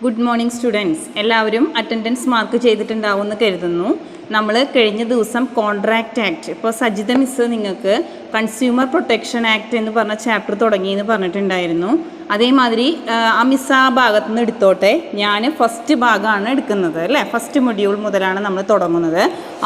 Good morning students. എല്ലാവരും attendance mark ചെയ്തിട്ടുണ്ടാവുമെന്ന് കരുതുന്നു. നമ്മൾ കഴിഞ്ഞ ദിവസം കോൺട്രാക്റ്റ് ആക്ട്, ഇപ്പോൾ സജിത മിസ്സ് നിങ്ങൾക്ക് കൺസ്യൂമർ പ്രൊട്ടക്ഷൻ ആക്ട് എന്ന് പറഞ്ഞ ചാപ്റ്റർ തുടങ്ങിയെന്ന് പറഞ്ഞിട്ടുണ്ടായിരുന്നു. അതേമാതിരി ആ മിസ് ആ ഭാഗത്തു നിന്ന് എടുത്തോട്ടെ. ഞാൻ ഫസ്റ്റ് ഭാഗമാണ് എടുക്കുന്നത് അല്ലേ. ഫസ്റ്റ് മൊഡ്യൂൾ മുതലാണ് നമ്മൾ തുടങ്ങുന്നത്.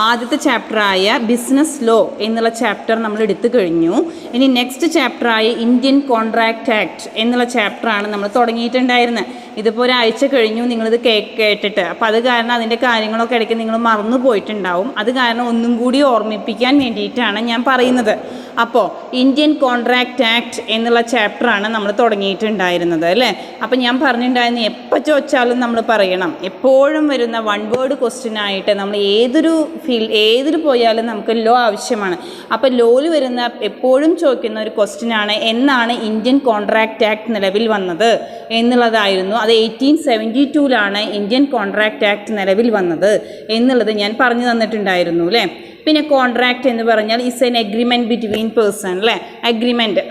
ആദ്യത്തെ ചാപ്റ്ററായ ബിസിനസ് ലോ എന്നുള്ള ചാപ്റ്റർ നമ്മൾ എടുത്തു കഴിഞ്ഞു. ഇനി നെക്സ്റ്റ് ചാപ്റ്ററായ ഇന്ത്യൻ കോൺട്രാക്റ്റ് ആക്ട് എന്നുള്ള ചാപ്റ്ററാണ് നമ്മൾ തുടങ്ങിയിട്ടുണ്ടായിരുന്നത്. ഇതിപ്പോൾ ഒരാഴ്ച കഴിഞ്ഞു നിങ്ങളിത് കേട്ടിട്ട്. അപ്പോൾ അത് കാരണം അതിൻ്റെ കാര്യങ്ങളൊക്കെ ഇടയ്ക്ക് നിങ്ങൾ മറന്നു പോയിട്ടുണ്ടാവും. അത് കാരണം ഒന്നും കൂടി ഓർമ്മിപ്പിക്കാൻ വേണ്ടിയിട്ടാണ് ഞാൻ പറയുന്നത്. അപ്പോൾ ഇന്ത്യൻ കോൺട്രാക്റ്റ് ആക്ട് എന്നുള്ള ചാപ്റ്ററാണ് നമ്മൾ തുടങ്ങിയിട്ടുണ്ടായിരുന്നത് അല്ലേ. അപ്പോൾ ഞാൻ പറഞ്ഞിട്ടുണ്ടായിരുന്നു എപ്പോൾ ചോദിച്ചാലും നമ്മൾ പറയണം. എപ്പോഴും വരുന്ന വൺ വേർഡ് ക്വസ്റ്റ്യനായിട്ട് നമ്മൾ ഏതിൽ പോയാലും നമുക്ക് ലോ ആവശ്യമാണ്. അപ്പോൾ ലോയിൽ വരുന്ന എപ്പോഴും ചോദിക്കുന്ന ഒരു ക്വസ്റ്റ്യനാണ് എന്നാണ് ഇന്ത്യൻ കോൺട്രാക്റ്റ് ആക്ട് നിലവിൽ വന്നത് എന്നുള്ളതായിരുന്നു. അത് 1872 ഇന്ത്യൻ കോൺട്രാക്റ്റ് ആക്ട് നിലവിൽ വന്നത് എന്നുള്ളത് ഞാൻ പറഞ്ഞു തന്നിട്ടുണ്ടായിരുന്നു അല്ലേ. പിന്നെ കോൺട്രാക്റ്റ് എന്ന് പറഞ്ഞാൽ is an agreement between person അല്ലേ. അഗ്രിമെൻറ്റ്,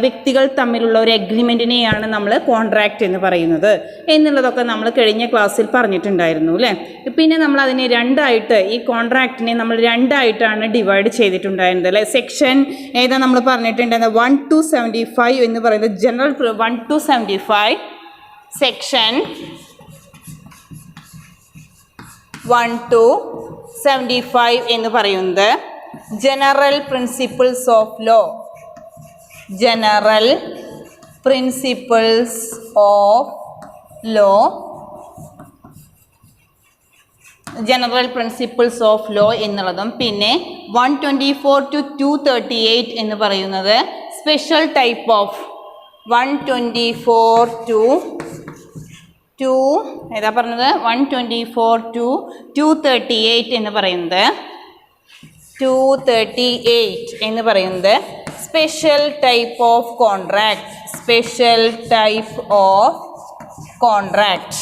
വ്യക്തികൾ തമ്മിലുള്ള ഒരു അഗ്രിമെൻറ്റിനെയാണ് നമ്മൾ കോൺട്രാക്റ്റ് എന്ന് പറയുന്നത് എന്നുള്ളതൊക്കെ നമ്മൾ കഴിഞ്ഞ ക്ലാസ്സിൽ പറഞ്ഞിട്ടുണ്ടായിരുന്നു അല്ലേ. പിന്നെ നമ്മൾ അതിനെ രണ്ടായിട്ട്, ഈ കോൺട്രാക്റ്റിനെ നമ്മൾ രണ്ടായിട്ടാണ് ഡിവൈഡ് ചെയ്തിട്ടുണ്ടായിരുന്നത് അല്ലേ. സെക്ഷൻ ഏതാ നമ്മൾ പറഞ്ഞിട്ടുണ്ടായിരുന്നത് 1 to 75 എന്ന് പറയുന്നത് ജനറൽ 1 to 75 സെക്ഷൻ 1 to 75 എന്ന് പറയുന്നത് general principles of law. General principles of law, general principles of law എന്നുള്ളതും പിന്നെ 124 to 238 എന്ന് പറയുന്നത് സ്പെഷ്യൽ ടൈപ്പ് ഓഫ് 124 to 2 ഏതാ പറഞ്ഞത് 124 to 238 എന്ന് പറയുന്നത് 238 എന്ന് പറയുന്നത് special type of contract. Special type of contract.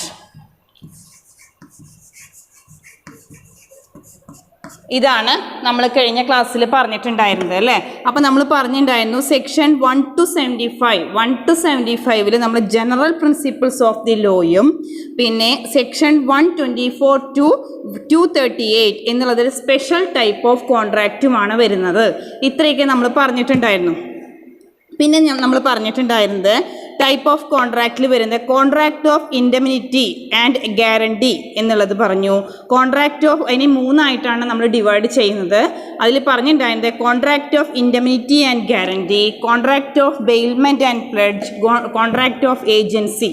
ഇതാണ് നമ്മൾ കഴിഞ്ഞ ക്ലാസ്സിൽ പറഞ്ഞിട്ടുണ്ടായിരുന്നത് അല്ലേ. അപ്പോൾ നമ്മൾ പറഞ്ഞിട്ടുണ്ടായിരുന്നു സെക്ഷൻ 1 to 75 നമ്മൾ ജനറൽ പ്രിൻസിപ്പിൾസ് ഓഫ് ദി ലോയും പിന്നെ സെക്ഷൻ 124 to 238 എന്നുള്ളതൊരു സ്പെഷ്യൽ ടൈപ്പ് ഓഫ് കോൺട്രാക്റ്റുമാണ് വരുന്നത്. ഇത്രയൊക്കെ നമ്മൾ പറഞ്ഞിട്ടുണ്ടായിരുന്നു. പിന്നെ നമ്മൾ പറഞ്ഞിട്ടുണ്ടായിരുന്നത് ടൈപ്പ് ഓഫ് കോൺട്രാക്റ്റിൽ വരുന്നത് contract of indemnity and guarantee എന്നുള്ളത് പറഞ്ഞു. കോൺട്രാക്റ്റ് ഓഫ് അതിനെ 3 നമ്മൾ ഡിവൈഡ് ചെയ്യുന്നത്. അതിൽ പറഞ്ഞിട്ടുണ്ടായിരുന്നത് contract of indemnity and guarantee, contract of bailment and pledge, contract of agency.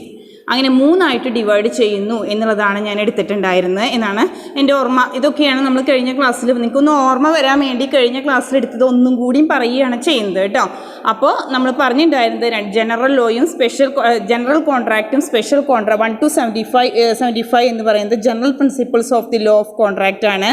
അങ്ങനെ 3 ഡിവൈഡ് ചെയ്യുന്നു എന്നുള്ളതാണ് ഞാൻ എടുത്തിട്ടുണ്ടായിരുന്നത് എന്നാണ് എൻ്റെ ഓർമ്മ. ഇതൊക്കെയാണ് നമ്മൾ കഴിഞ്ഞ ക്ലാസ്സിൽ, നിങ്ങൾക്കൊന്ന് ഓർമ്മ വരാൻ വേണ്ടി കഴിഞ്ഞ ക്ലാസ്സിൽ എടുത്തത് ഒന്നും കൂടിയും പറയുകയാണ് ചെയ്യുന്നത് കേട്ടോ. അപ്പോൾ നമ്മൾ പറഞ്ഞിട്ടുണ്ടായിരുന്നത് ജനറൽ ലോയും ജനറൽ കോൺട്രാക്റ്റും സ്പെഷ്യൽ 1 to 75 എന്ന് പറയുന്നത് general principles of the law of contract ആണ്.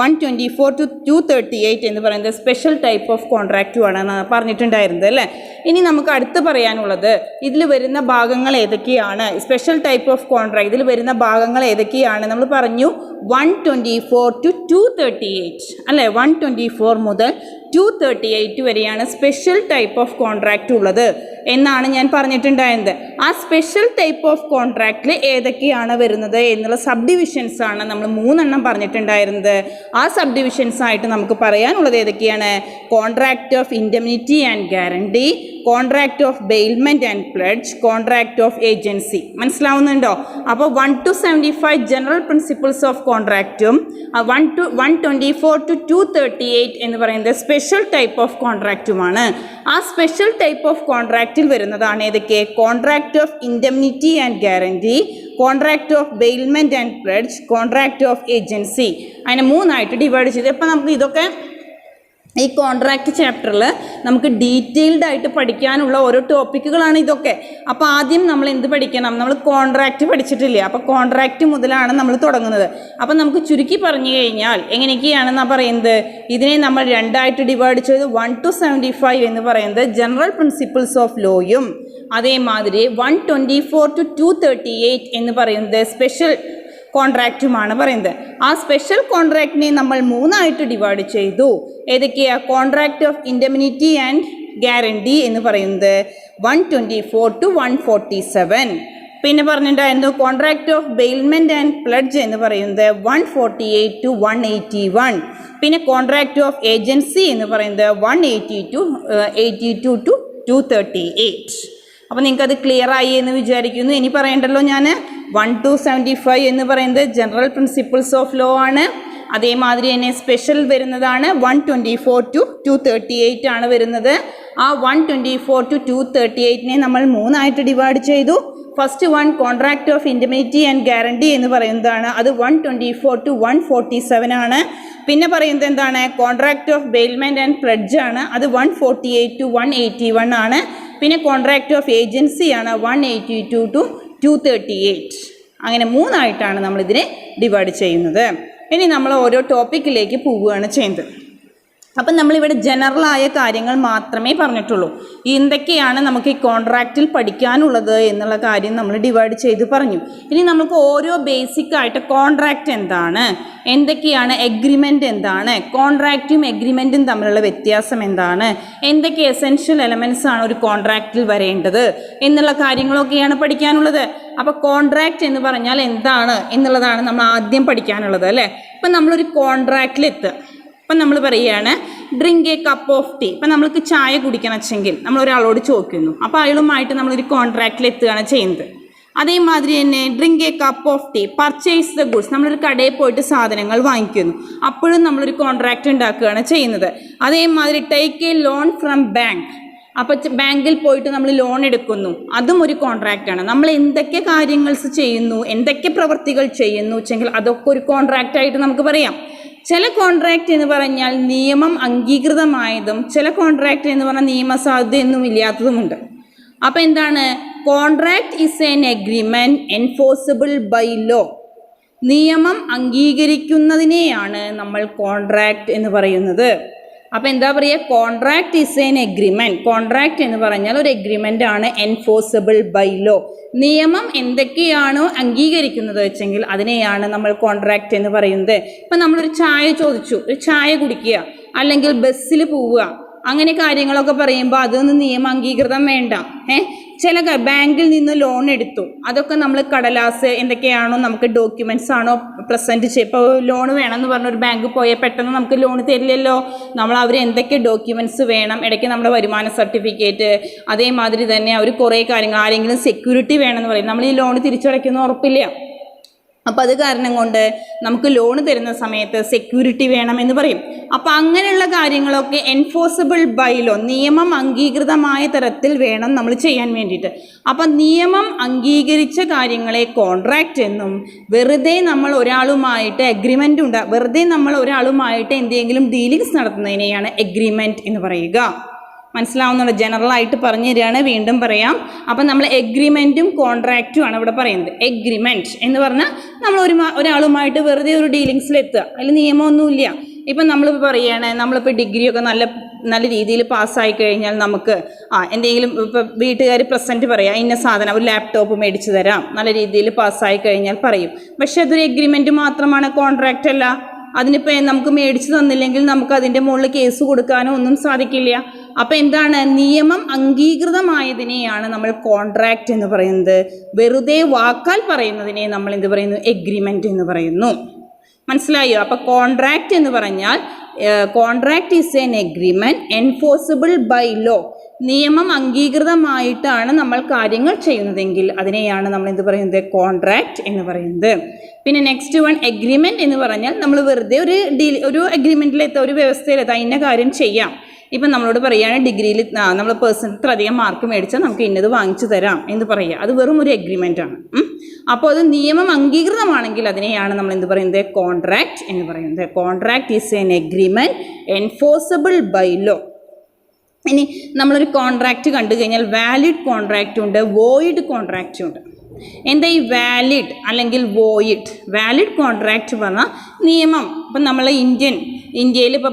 124 to 238 എന്ന് പറയുന്നത് സ്പെഷ്യൽ ടൈപ്പ് ഓഫ് കോൺട്രാക്റ്റുമാണ് പറഞ്ഞിട്ടുണ്ടായിരുന്നത് അല്ലേ. ഇനി നമുക്ക് അടുത്ത് പറയാനുള്ളത് ഇതിൽ വരുന്ന ഭാഗങ്ങൾ ഏതൊക്കെയാണ്. സ്പെഷ്യൽ ടൈപ്പ് ഓഫ് കോൺട്രാക്ട് ഇതിൽ വരുന്ന ഭാഗങ്ങൾ ഏതൊക്കെയാണ് നമ്മൾ പറഞ്ഞു. 124 to 238 അല്ലേ. 124 മുതൽ 238 വരെയാണ് സ്പെഷ്യൽ ടൈപ്പ് ഓഫ് കോൺട്രാക്റ്റ് ഉള്ളത് എന്നാണ് ഞാൻ പറഞ്ഞിട്ടുണ്ടായിരുന്നത്. ആ സ്പെഷ്യൽ ടൈപ്പ് ഓഫ് കോൺട്രാക്റ്റിൽ ഏതൊക്കെയാണ് വരുന്നത് എന്നുള്ള സബ് ഡിവിഷൻസ് ആണ് നമ്മൾ 3 പറഞ്ഞിട്ടുണ്ടായിരുന്നത്. ആ സബ് ഡിവിഷൻസ് ആയിട്ട് നമുക്ക് പറയാനുള്ളത് ഏതൊക്കെയാണ്. Contract of indemnity and guarantee, contract of bailment and pledge, contract of agency. മനസ്സിലാവുന്നുണ്ടോ? അപ്പോൾ 1 to 75 ജനറൽ പ്രിൻസിപ്പിൾസ് ഓഫ് കോൺട്രാക്റ്റും 124 to 238 എന്ന് പറയുന്നത് സ്പെഷ്യൽ ടൈപ്പ് ഓഫ് കോൺട്രാക്റ്റുമാണ്. ആ സ്പെഷ്യൽ ടൈപ്പ് ഓഫ് കോൺട്രാക്റ്റിൽ വരുന്നതാണ് ഏതൊക്കെ. Contract of indemnity and guarantee, contract of bailment and pledge, contract of agency. അങ്ങനെ 3 divide ചെയ്ത് ഇപ്പോൾ നമുക്ക് ഇതൊക്കെ ഈ കോൺട്രാക്റ്റ് ചാപ്റ്ററിൽ നമുക്ക് ഡീറ്റെയിൽഡ് ആയിട്ട് പഠിക്കാനുള്ള ഓരോ ടോപ്പിക്കുകളാണ് ഇതൊക്കെ. അപ്പോൾ ആദ്യം നമ്മൾ എന്ത് പഠിക്കണം. നമ്മൾ കോൺട്രാക്റ്റ് പഠിച്ചിട്ടില്ലേ. അപ്പോൾ കോൺട്രാക്റ്റ് മുതലാണ് നമ്മൾ തുടങ്ങുന്നത്. അപ്പോൾ നമുക്ക് ചുരുക്കി പറഞ്ഞു കഴിഞ്ഞാൽ എങ്ങനെയൊക്കെയാണെന്നാണ് പറയുന്നത്. ഇതിനെ നമ്മൾ 2 ഡിവൈഡ് ചെയ്ത് 1 to 75 എന്ന് പറയുന്നത് ജനറൽ പ്രിൻസിപ്പിൾസ് ഓഫ് ലോയും അതേമാതിരി 124 to 238 എന്ന് പറയുന്നത് സ്പെഷ്യൽ കോൺട്രാക്റ്റുമാണ് പറയുന്നത്. ആ സ്പെഷ്യൽ കോൺട്രാക്റ്റിനെ നമ്മൾ 3 ഡിവൈഡ് ചെയ്തു. ഏതൊക്കെയാണ്. Contract of indemnity and guarantee എന്ന് പറയുന്നത് 124 to 147, പിന്നെ പറഞ്ഞിട്ടുണ്ടായിരുന്നു contract of bailment and pledge എന്ന് പറയുന്നത് 148 to 181. പിന്നെ കോൺട്രാക്ട് ഓഫ് ഏജൻസി എന്ന് പറയുന്നത് 182 to 238. അപ്പോൾ നിങ്ങൾക്കത് ക്ലിയർ ആയി എന്ന് വിചാരിക്കുന്നു. ഇനി പറയണ്ടല്ലോ ഞാൻ 1-75 എന്ന് പറയുന്നത് ജനറൽ പ്രിൻസിപ്പിൾസ് ഓഫ് ലോ ആണ്. അതേമാതിരി തന്നെ സ്പെഷ്യൽ വരുന്നതാണ് 124 to 238 ആണ് വരുന്നത്. ആ 124 to 238 നമ്മൾ 3 ഡിവൈഡ് ചെയ്തു. First one contract of indemnity and guarantee എന്ന് പറയുന്നതാണ്. അത് 124 to 147 ആണ്. പിന്നെ പറയുന്നത് എന്താണ്? Contract of bailment and pledge ആണ്. അത് 148 to 181 ആണ്. പിന്നെ കോൺട്രാക്ട് ഓഫ് ഏജൻസി ആണ് 182 to 238. അങ്ങനെ 3 നമ്മളിതിനെ ഡിവൈഡ് ചെയ്യുന്നത്. ഇനി നമ്മൾ ഓരോ ടോപ്പിക്കിലേക്ക് പോവുകയാണ് ചെയ്യുന്നത്. അപ്പം നമ്മളിവിടെ ജനറലായ കാര്യങ്ങൾ മാത്രമേ പറഞ്ഞിട്ടുള്ളൂ. എന്തൊക്കെയാണ് നമുക്ക് ഈ കോൺട്രാക്റ്റിൽ പഠിക്കാനുള്ളത് എന്നുള്ള കാര്യം നമ്മൾ ഡിവൈഡ് ചെയ്ത് പറഞ്ഞു. ഇനി നമുക്ക് ഓരോ ബേസിക്കായിട്ട് കോൺട്രാക്റ്റ് എന്താണ്, എന്തൊക്കെയാണ് എഗ്രിമെൻ്റ് എന്താണ്, കോൺട്രാക്റ്റും എഗ്രിമെൻറ്റും തമ്മിലുള്ള വ്യത്യാസം എന്താണ്, എന്തൊക്കെ എസെൻഷ്യൽ എലമെൻറ്റ്സ് ആണ് ഒരു കോൺട്രാക്റ്റിൽ വരേണ്ടത് എന്നുള്ള കാര്യങ്ങളൊക്കെയാണ് പഠിക്കാനുള്ളത്. അപ്പോൾ കോൺട്രാക്റ്റ് എന്ന് പറഞ്ഞാൽ എന്താണ് എന്നുള്ളതാണ് നമ്മൾ ആദ്യം പഠിക്കാനുള്ളത് അല്ലേ. ഇപ്പം നമ്മളൊരു കോൺട്രാക്റ്റിലെത്തുക. അപ്പം നമ്മൾ പറയുകയാണ് drink a cup of tea. ഇപ്പം നമ്മൾക്ക് ചായ കുടിക്കണം വെച്ചെങ്കിൽ നമ്മൾ ഒരാളോട് ചോദിക്കുന്നു. അപ്പോൾ അയാളുമായിട്ട് നമ്മളൊരു കോൺട്രാക്റ്റിൽ എത്തുകയാണ് ചെയ്യുന്നത്. അതേമാതിരി തന്നെ drink a cup of tea, purchase the goods, നമ്മളൊരു കടയിൽ പോയിട്ട് സാധനങ്ങൾ വാങ്ങിക്കുന്നു. അപ്പോഴും നമ്മളൊരു കോൺട്രാക്റ്റ് ഉണ്ടാക്കുകയാണ് ചെയ്യുന്നത്. അതേമാതിരി take a loan from bank, അപ്പോൾ ബാങ്കിൽ പോയിട്ട് നമ്മൾ ലോൺ എടുക്കുന്നു, അതും ഒരു കോൺട്രാക്റ്റാണ്. നമ്മൾ എന്തൊക്കെ കാര്യങ്ങൾ ചെയ്യുന്നു, എന്തൊക്കെ പ്രവൃത്തികൾ ചെയ്യുന്നു വെച്ചെങ്കിൽ അതൊക്കെ ഒരു കോൺട്രാക്റ്റായിട്ട് നമുക്ക് പറയാം. ചില കോൺട്രാക്റ്റ് എന്ന് പറഞ്ഞാൽ നിയമം അംഗീകൃതമായതും ചില കോൺട്രാക്റ്റ് എന്ന് പറഞ്ഞാൽ നിയമസാധുതയൊന്നും ഇല്ലാത്തതുമുണ്ട്. അപ്പോൾ എന്താണ്? Contract is an agreement enforceable by law. നിയമം അംഗീകരിക്കുന്നതിനെയാണ് നമ്മൾ കോൺട്രാക്റ്റ് എന്ന് പറയുന്നത്. അപ്പോൾ എന്താ പറയുക? Contract is an agreement. Contract എന്ന് പറഞ്ഞാൽ ഒരു എഗ്രിമെൻ്റ് ആണ്, എൻഫോഴ്സിബിൾ ബൈ ലോ. നിയമം എന്തൊക്കെയാണോ അംഗീകരിക്കുന്നത് വെച്ചെങ്കിൽ അതിനെയാണ് നമ്മൾ കോൺട്രാക്റ്റ് എന്ന് പറയുന്നത്. ഇപ്പം നമ്മളൊരു ചായ ചോദിച്ചു, ഒരു ചായ കുടിക്കുക, അല്ലെങ്കിൽ ബസ്സിൽ പോവുക, അങ്ങനെ കാര്യങ്ങളൊക്കെ പറയുമ്പോൾ അതൊന്നും നിയമ അംഗീകൃതം വേണ്ട. ചില ബാങ്കിൽ നിന്ന് ലോൺ എടുത്തു, അതൊക്കെ നമ്മൾ കടലാസ് എന്തൊക്കെയാണോ നമുക്ക് ഡോക്യുമെൻറ്റ്സ് ആണോ പ്രസൻറ്റ് ചെയ്യുക. ഇപ്പോൾ ലോൺ വേണമെന്ന് പറഞ്ഞൊരു ബാങ്ക് പോയാൽ പെട്ടെന്ന് നമുക്ക് ലോൺ തരില്ലല്ലോ. നമ്മൾ അവർ എന്തൊക്കെ ഡോക്യുമെൻറ്റ്സ് വേണം, ഇടയ്ക്ക് നമ്മുടെ വരുമാന സർട്ടിഫിക്കറ്റ്, അതേമാതിരി തന്നെ അവർ കുറേ കാര്യങ്ങൾ, ആരെങ്കിലും സെക്യൂരിറ്റി വേണമെന്ന് പറയും. നമ്മൾ ഈ ലോൺ തിരിച്ചടയ്ക്കുന്ന ഉറപ്പില്ല. അപ്പോൾ അത് കാരണം കൊണ്ട് നമുക്ക് ലോൺ തരുന്ന സമയത്ത് സെക്യൂരിറ്റി വേണമെന്ന് പറയും. അപ്പോൾ അങ്ങനെയുള്ള കാര്യങ്ങളൊക്കെ എൻഫോഴ്സിബിൾ ബൈ ലോ, നിയമം അംഗീകൃതമായ തരത്തിൽ വേണം നമ്മൾ ചെയ്യാൻ വേണ്ടിയിട്ട്. അപ്പം നിയമം അംഗീകരിച്ച കാര്യങ്ങളെ കോൺട്രാക്റ്റ് എന്നും, വെറുതെ നമ്മൾ ഒരാളുമായിട്ട് എഗ്രിമെൻ്റ് വെറുതെ നമ്മൾ ഒരാളുമായിട്ട് എന്തെങ്കിലും ഡീലിങ്സ് നടത്തുന്നതിനെയാണ് എഗ്രിമെൻറ്റ് എന്ന് പറയുക. മനസ്സിലാവുന്നുണ്ട്? ജനറലായിട്ട് പറഞ്ഞു തരികയാണ്, വീണ്ടും പറയാം. അപ്പം നമ്മൾ എഗ്രിമെൻറ്റും കോൺട്രാക്റ്റും ആണ് ഇവിടെ പറയുന്നത്. എഗ്രിമെൻറ്റ് എന്ന് പറഞ്ഞാൽ നമ്മൾ ഒരാളുമായിട്ട് വെറുതെ ഒരു ഡീലിങ്സിലെത്തുക, അതിൽ നിയമമൊന്നുമില്ല. ഇപ്പം നമ്മളിപ്പോൾ പറയുകയാണ്, നമ്മളിപ്പോൾ ഡിഗ്രിയൊക്കെ നല്ല രീതിയിൽ പാസ്സായി കഴിഞ്ഞാൽ നമുക്ക് എന്തെങ്കിലും ഇപ്പോൾ വീട്ടുകാർ പ്രസൻറ്റ് പറയാം, ഇന്ന സാധനം ഒരു ലാപ്ടോപ്പ് മേടിച്ച് തരാം, നല്ല രീതിയിൽ പാസ്സായി കഴിഞ്ഞാൽ പറയും. പക്ഷേ അതൊരു എഗ്രിമെൻറ്റ് മാത്രമാണ്, കോൺട്രാക്റ്റ് അല്ല. അതിനിപ്പോൾ നമുക്ക് മേടിച്ച് തന്നില്ലെങ്കിൽ നമുക്ക് അതിൻ്റെ മുകളിൽ കേസ് കൊടുക്കാനോ ഒന്നും സാധിക്കില്ല. അപ്പോൾ എന്താണ്? നിയമം അംഗീകൃതമായതിനെയാണ് നമ്മൾ കോൺട്രാക്റ്റ് എന്ന് പറയുന്നത്. വെറുതെ വാക്കാൽ പറയുന്നതിനെ നമ്മൾ എന്ത് പറയുന്നു? എഗ്രിമെൻ്റ് എന്ന് പറയുന്നു. മനസ്സിലായോ? അപ്പോൾ കോൺട്രാക്റ്റ് എന്ന് പറഞ്ഞാൽ contract is an agreement enforceable by law. നിയമം അംഗീകൃതമായിട്ടാണ് നമ്മൾ കാര്യങ്ങൾ ചെയ്യുന്നതെങ്കിൽ അതിനെയാണ് നമ്മൾ എന്ത് പറയുന്നത്? കോൺട്രാക്റ്റ് എന്ന് പറയുന്നത്. പിന്നെ നെക്സ്റ്റ് വൺ എഗ്രിമെൻറ്റ് എന്ന് പറഞ്ഞാൽ നമ്മൾ വെറുതെ ഒരു അഗ്രിമെൻറ്റിലെത്താം, ഒരു വ്യവസ്ഥയിലെത്താം, ഇന്ന കാര്യം ചെയ്യാം. ഇപ്പം നമ്മളോട് പറയുകയാണ് ഡിഗ്രിയിൽ നമ്മൾ ഇത്ര അധികം മാർക്ക് മേടിച്ചാൽ നമുക്ക് ഇന്നത് വാങ്ങിച്ചു തരാം എന്ന് പറയുക. അത് വെറും ഒരു എഗ്രിമെൻ്റ് ആണ്. അപ്പോൾ അത് നിയമം അംഗീകൃതമാണെങ്കിൽ അതിനെയാണ് നമ്മൾ എന്ത് പറയുന്നത്? കോൺട്രാക്റ്റ് എന്ന് പറയുന്നത്. Contract is an agreement enforceable by law. ഇനി നമ്മളൊരു കോൺട്രാക്റ്റ് കണ്ടു കഴിഞ്ഞാൽ വാലിഡ് കോൺട്രാക്റ്റും ഉണ്ട്, വോയിഡ് കോൺട്രാക്റ്റും ഉണ്ട്. എന്താ ഈ വാലിഡ് അല്ലെങ്കിൽ വോയിഡ്? വാലിഡ് കോൺട്രാക്റ്റ് പറഞ്ഞാൽ നിയമം, ഇപ്പം നമ്മൾ ഇന്ത്യൻ ഇന്ത്യയിൽ ഇപ്പോൾ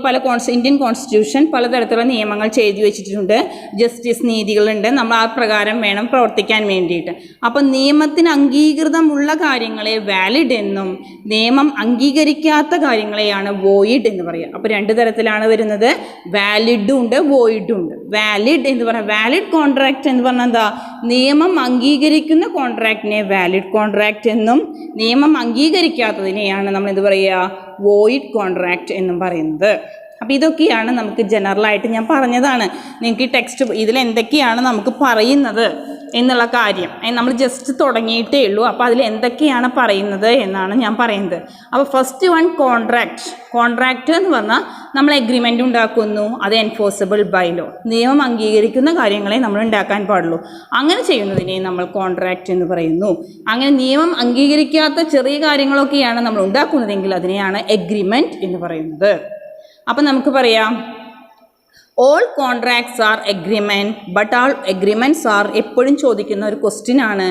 ഇന്ത്യൻ കോൺസ്റ്റിറ്റ്യൂഷൻ പലതരത്തിലുള്ള നിയമങ്ങൾ ചെയ്തു വെച്ചിട്ടുണ്ട്. ജസ്റ്റിസ് നീതികളുണ്ട്. നമ്മൾ ആ പ്രകാരം വേണം പ്രവർത്തിക്കാൻ വേണ്ടിയിട്ട്. അപ്പം നിയമത്തിന് അംഗീകൃതമുള്ള കാര്യങ്ങളെ വാലിഡ് എന്നും നിയമം അംഗീകരിക്കാത്ത കാര്യങ്ങളെയാണ് വോയിഡ് എന്ന് പറയുക. അപ്പോൾ രണ്ട് തരത്തിലാണ് വരുന്നത്, വാലിഡും ഉണ്ട് വോയിഡും ഉണ്ട്. വാലിഡ് എന്ന് പറഞ്ഞാൽ വാലിഡ് കോൺട്രാക്റ്റ് എന്ന് പറഞ്ഞാൽ എന്താ, നിയമം അംഗീകരിക്കുന്ന കോൺട്രാക്റ്റിനെ വാലിഡ് കോൺട്രാക്റ്റ് എന്നും നിയമം അംഗീകരിക്കാത്തതിനെയാണ് നമ്മൾ എന്ത് പറയുക, വോയിഡ് കോൺട്രാക്റ്റ് എന്നും പറയുന്നത്. അപ്പോൾ ഇതൊക്കെയാണ് നമുക്ക് ജനറലായിട്ട് ഞാൻ പറഞ്ഞതാണ്. നിങ്ങൾക്ക് ഈ ടെക്സ്റ്റ് ഇതിൽ എന്തൊക്കെയാണ് നമുക്ക് പറയുന്നത് എന്നുള്ള കാര്യം നമ്മൾ ജസ്റ്റ് തുടങ്ങിയിട്ടേ ഉള്ളൂ. അപ്പോൾ അതിൽ എന്തൊക്കെയാണ് പറയുന്നത് എന്നാണ് ഞാൻ പറയുന്നത്. അപ്പോൾ ഫസ്റ്റ് വൺ കോൺട്രാക്റ്റ് എന്ന് പറഞ്ഞാൽ നമ്മൾ എഗ്രിമെൻ്റ് ഉണ്ടാക്കുന്നു, അത് എൻഫോഴ്സിബിൾ ബൈ ലോ, നിയമം അംഗീകരിക്കുന്ന കാര്യങ്ങളെ നമ്മൾ ഉണ്ടാക്കാൻ പാടുള്ളൂ. അങ്ങനെ ചെയ്യുന്നതിനെ നമ്മൾ കോൺട്രാക്റ്റ് എന്ന് പറയുന്നു. അങ്ങനെ നിയമം അംഗീകരിക്കാത്ത ചെറിയ കാര്യങ്ങളൊക്കെയാണ് നമ്മൾ ഉണ്ടാക്കുന്നതെങ്കിൽ അതിനെയാണ് എഗ്രിമെൻറ്റ് എന്ന് പറയുന്നത്. അപ്പം നമുക്ക് പറയാം, all contracts are agreement but all agreements are, എപ്പോഴും ചോദിക്കുന്ന ഒരു ക്വസ്റ്റ്യൻ ആണ്.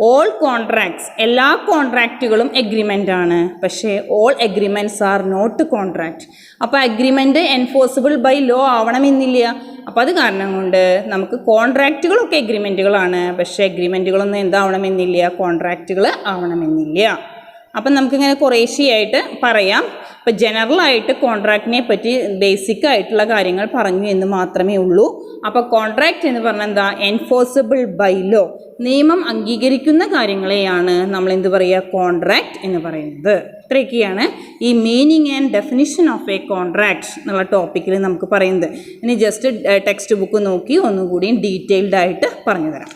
ഓൾ കോൺട്രാക്ട്സ്, എല്ലാ കോൺട്രാക്റ്റുകളും എഗ്രിമെൻ്റ് ആണ്, പക്ഷേ all agreements are not contract. അപ്പോൾ അഗ്രിമെൻറ്റ് എൻഫോഴ്സിബിൾ ബൈ ലോ ആവണമെന്നില്ല. അപ്പോൾ അത് കാരണം കൊണ്ട് നമുക്ക് കോൺട്രാക്റ്റുകളൊക്കെ എഗ്രിമെൻറ്റുകളാണ്, പക്ഷേ എഗ്രിമെൻറ്റുകളൊന്നും എന്താവണമെന്നില്ല, കോൺട്രാക്റ്റുകൾ ആവണമെന്നില്ല. അപ്പം നമുക്കിങ്ങനെ കുറേശ്ശെയായിട്ട് പറയാം. ഇപ്പോൾ ജനറലായിട്ട് കോൺട്രാക്റ്റിനെ പറ്റി ബേസിക് ആയിട്ടുള്ള കാര്യങ്ങൾ പറഞ്ഞു എന്ന് മാത്രമേ ഉള്ളൂ. അപ്പോൾ കോൺട്രാക്റ്റ് എന്ന് പറഞ്ഞാൽ എന്താ, എൻഫോഴ്സിബിൾ ബൈ ലോ, നിയമം അംഗീകരിക്കുന്ന കാര്യങ്ങളെയാണ് നമ്മൾ എന്ത് പറയുക, കോൺട്രാക്റ്റ് എന്ന് പറയുന്നത്. ഇത്രയൊക്കെയാണ് ഈ meaning and definition of A contract എന്നുള്ള ടോപ്പിക്കിൽ നമുക്ക് പറയുന്നത്. ഇനി ജസ്റ്റ് ടെക്സ്റ്റ് ബുക്ക് നോക്കി ഒന്നുകൂടി ഡീറ്റെയിൽഡ് ആയിട്ട് പറഞ്ഞു തരാം.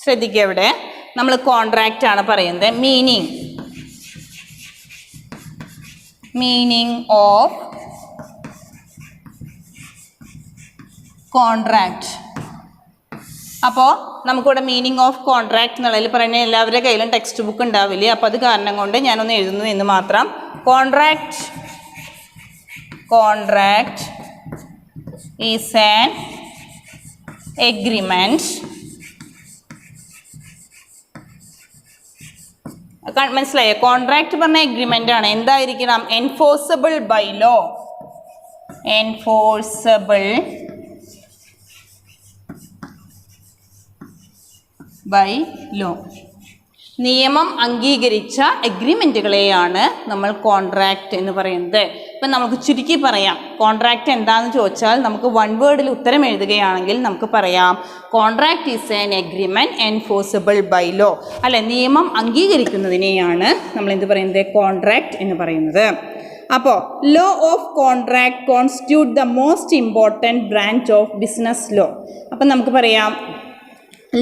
ശ്രദ്ധിക്കുക, ഇവിടെ നമ്മൾ കോൺട്രാക്റ്റ് ആണ് പറയുന്നത്. Meaning of contract. അപ്പോൾ നമുക്കിവിടെ മീനിങ് ഓഫ് കോൺട്രാക്റ്റ് എന്നുള്ളതിൽ പറയുന്ന എല്ലാവരുടെ കയ്യിലും ടെക്സ്റ്റ് ബുക്ക് ഉണ്ടാവില്ലേ. അപ്പോൾ അത് കാരണം കൊണ്ട് ഞാനൊന്ന് എഴുതുന്നു എന്ന് മാത്രം. Contract is an agreement. മനസ്സിലായോ? കോൺട്രാക്റ്റ് പറഞ്ഞ എഗ്രിമെൻ്റ് ആണ്. എന്തായിരിക്കണം, എൻഫോഴ്സിബിൾ ബൈ ലോ. നിയമം അംഗീകരിച്ച എഗ്രിമെൻറ്റുകളെയാണ് നമ്മൾ കോൺട്രാക്റ്റ് എന്ന് പറയുന്നത്. ഇപ്പം നമുക്ക് ചുരുക്കി പറയാം, കോൺട്രാക്റ്റ് എന്താണെന്ന് ചോദിച്ചാൽ നമുക്ക് വൺ വേർഡിൽ ഉത്തരം എഴുതുകയാണെങ്കിൽ നമുക്ക് പറയാം, contract is an agreement enforceable by law. അല്ലെ, നിയമം അംഗീകരിക്കുന്നതിനെയാണ് നമ്മൾ എന്ത് പറയുന്നത്, കോൺട്രാക്റ്റ് എന്ന് പറയുന്നത്. അപ്പോൾ law of contract constitute the most important branch of business law. അപ്പം നമുക്ക് പറയാം,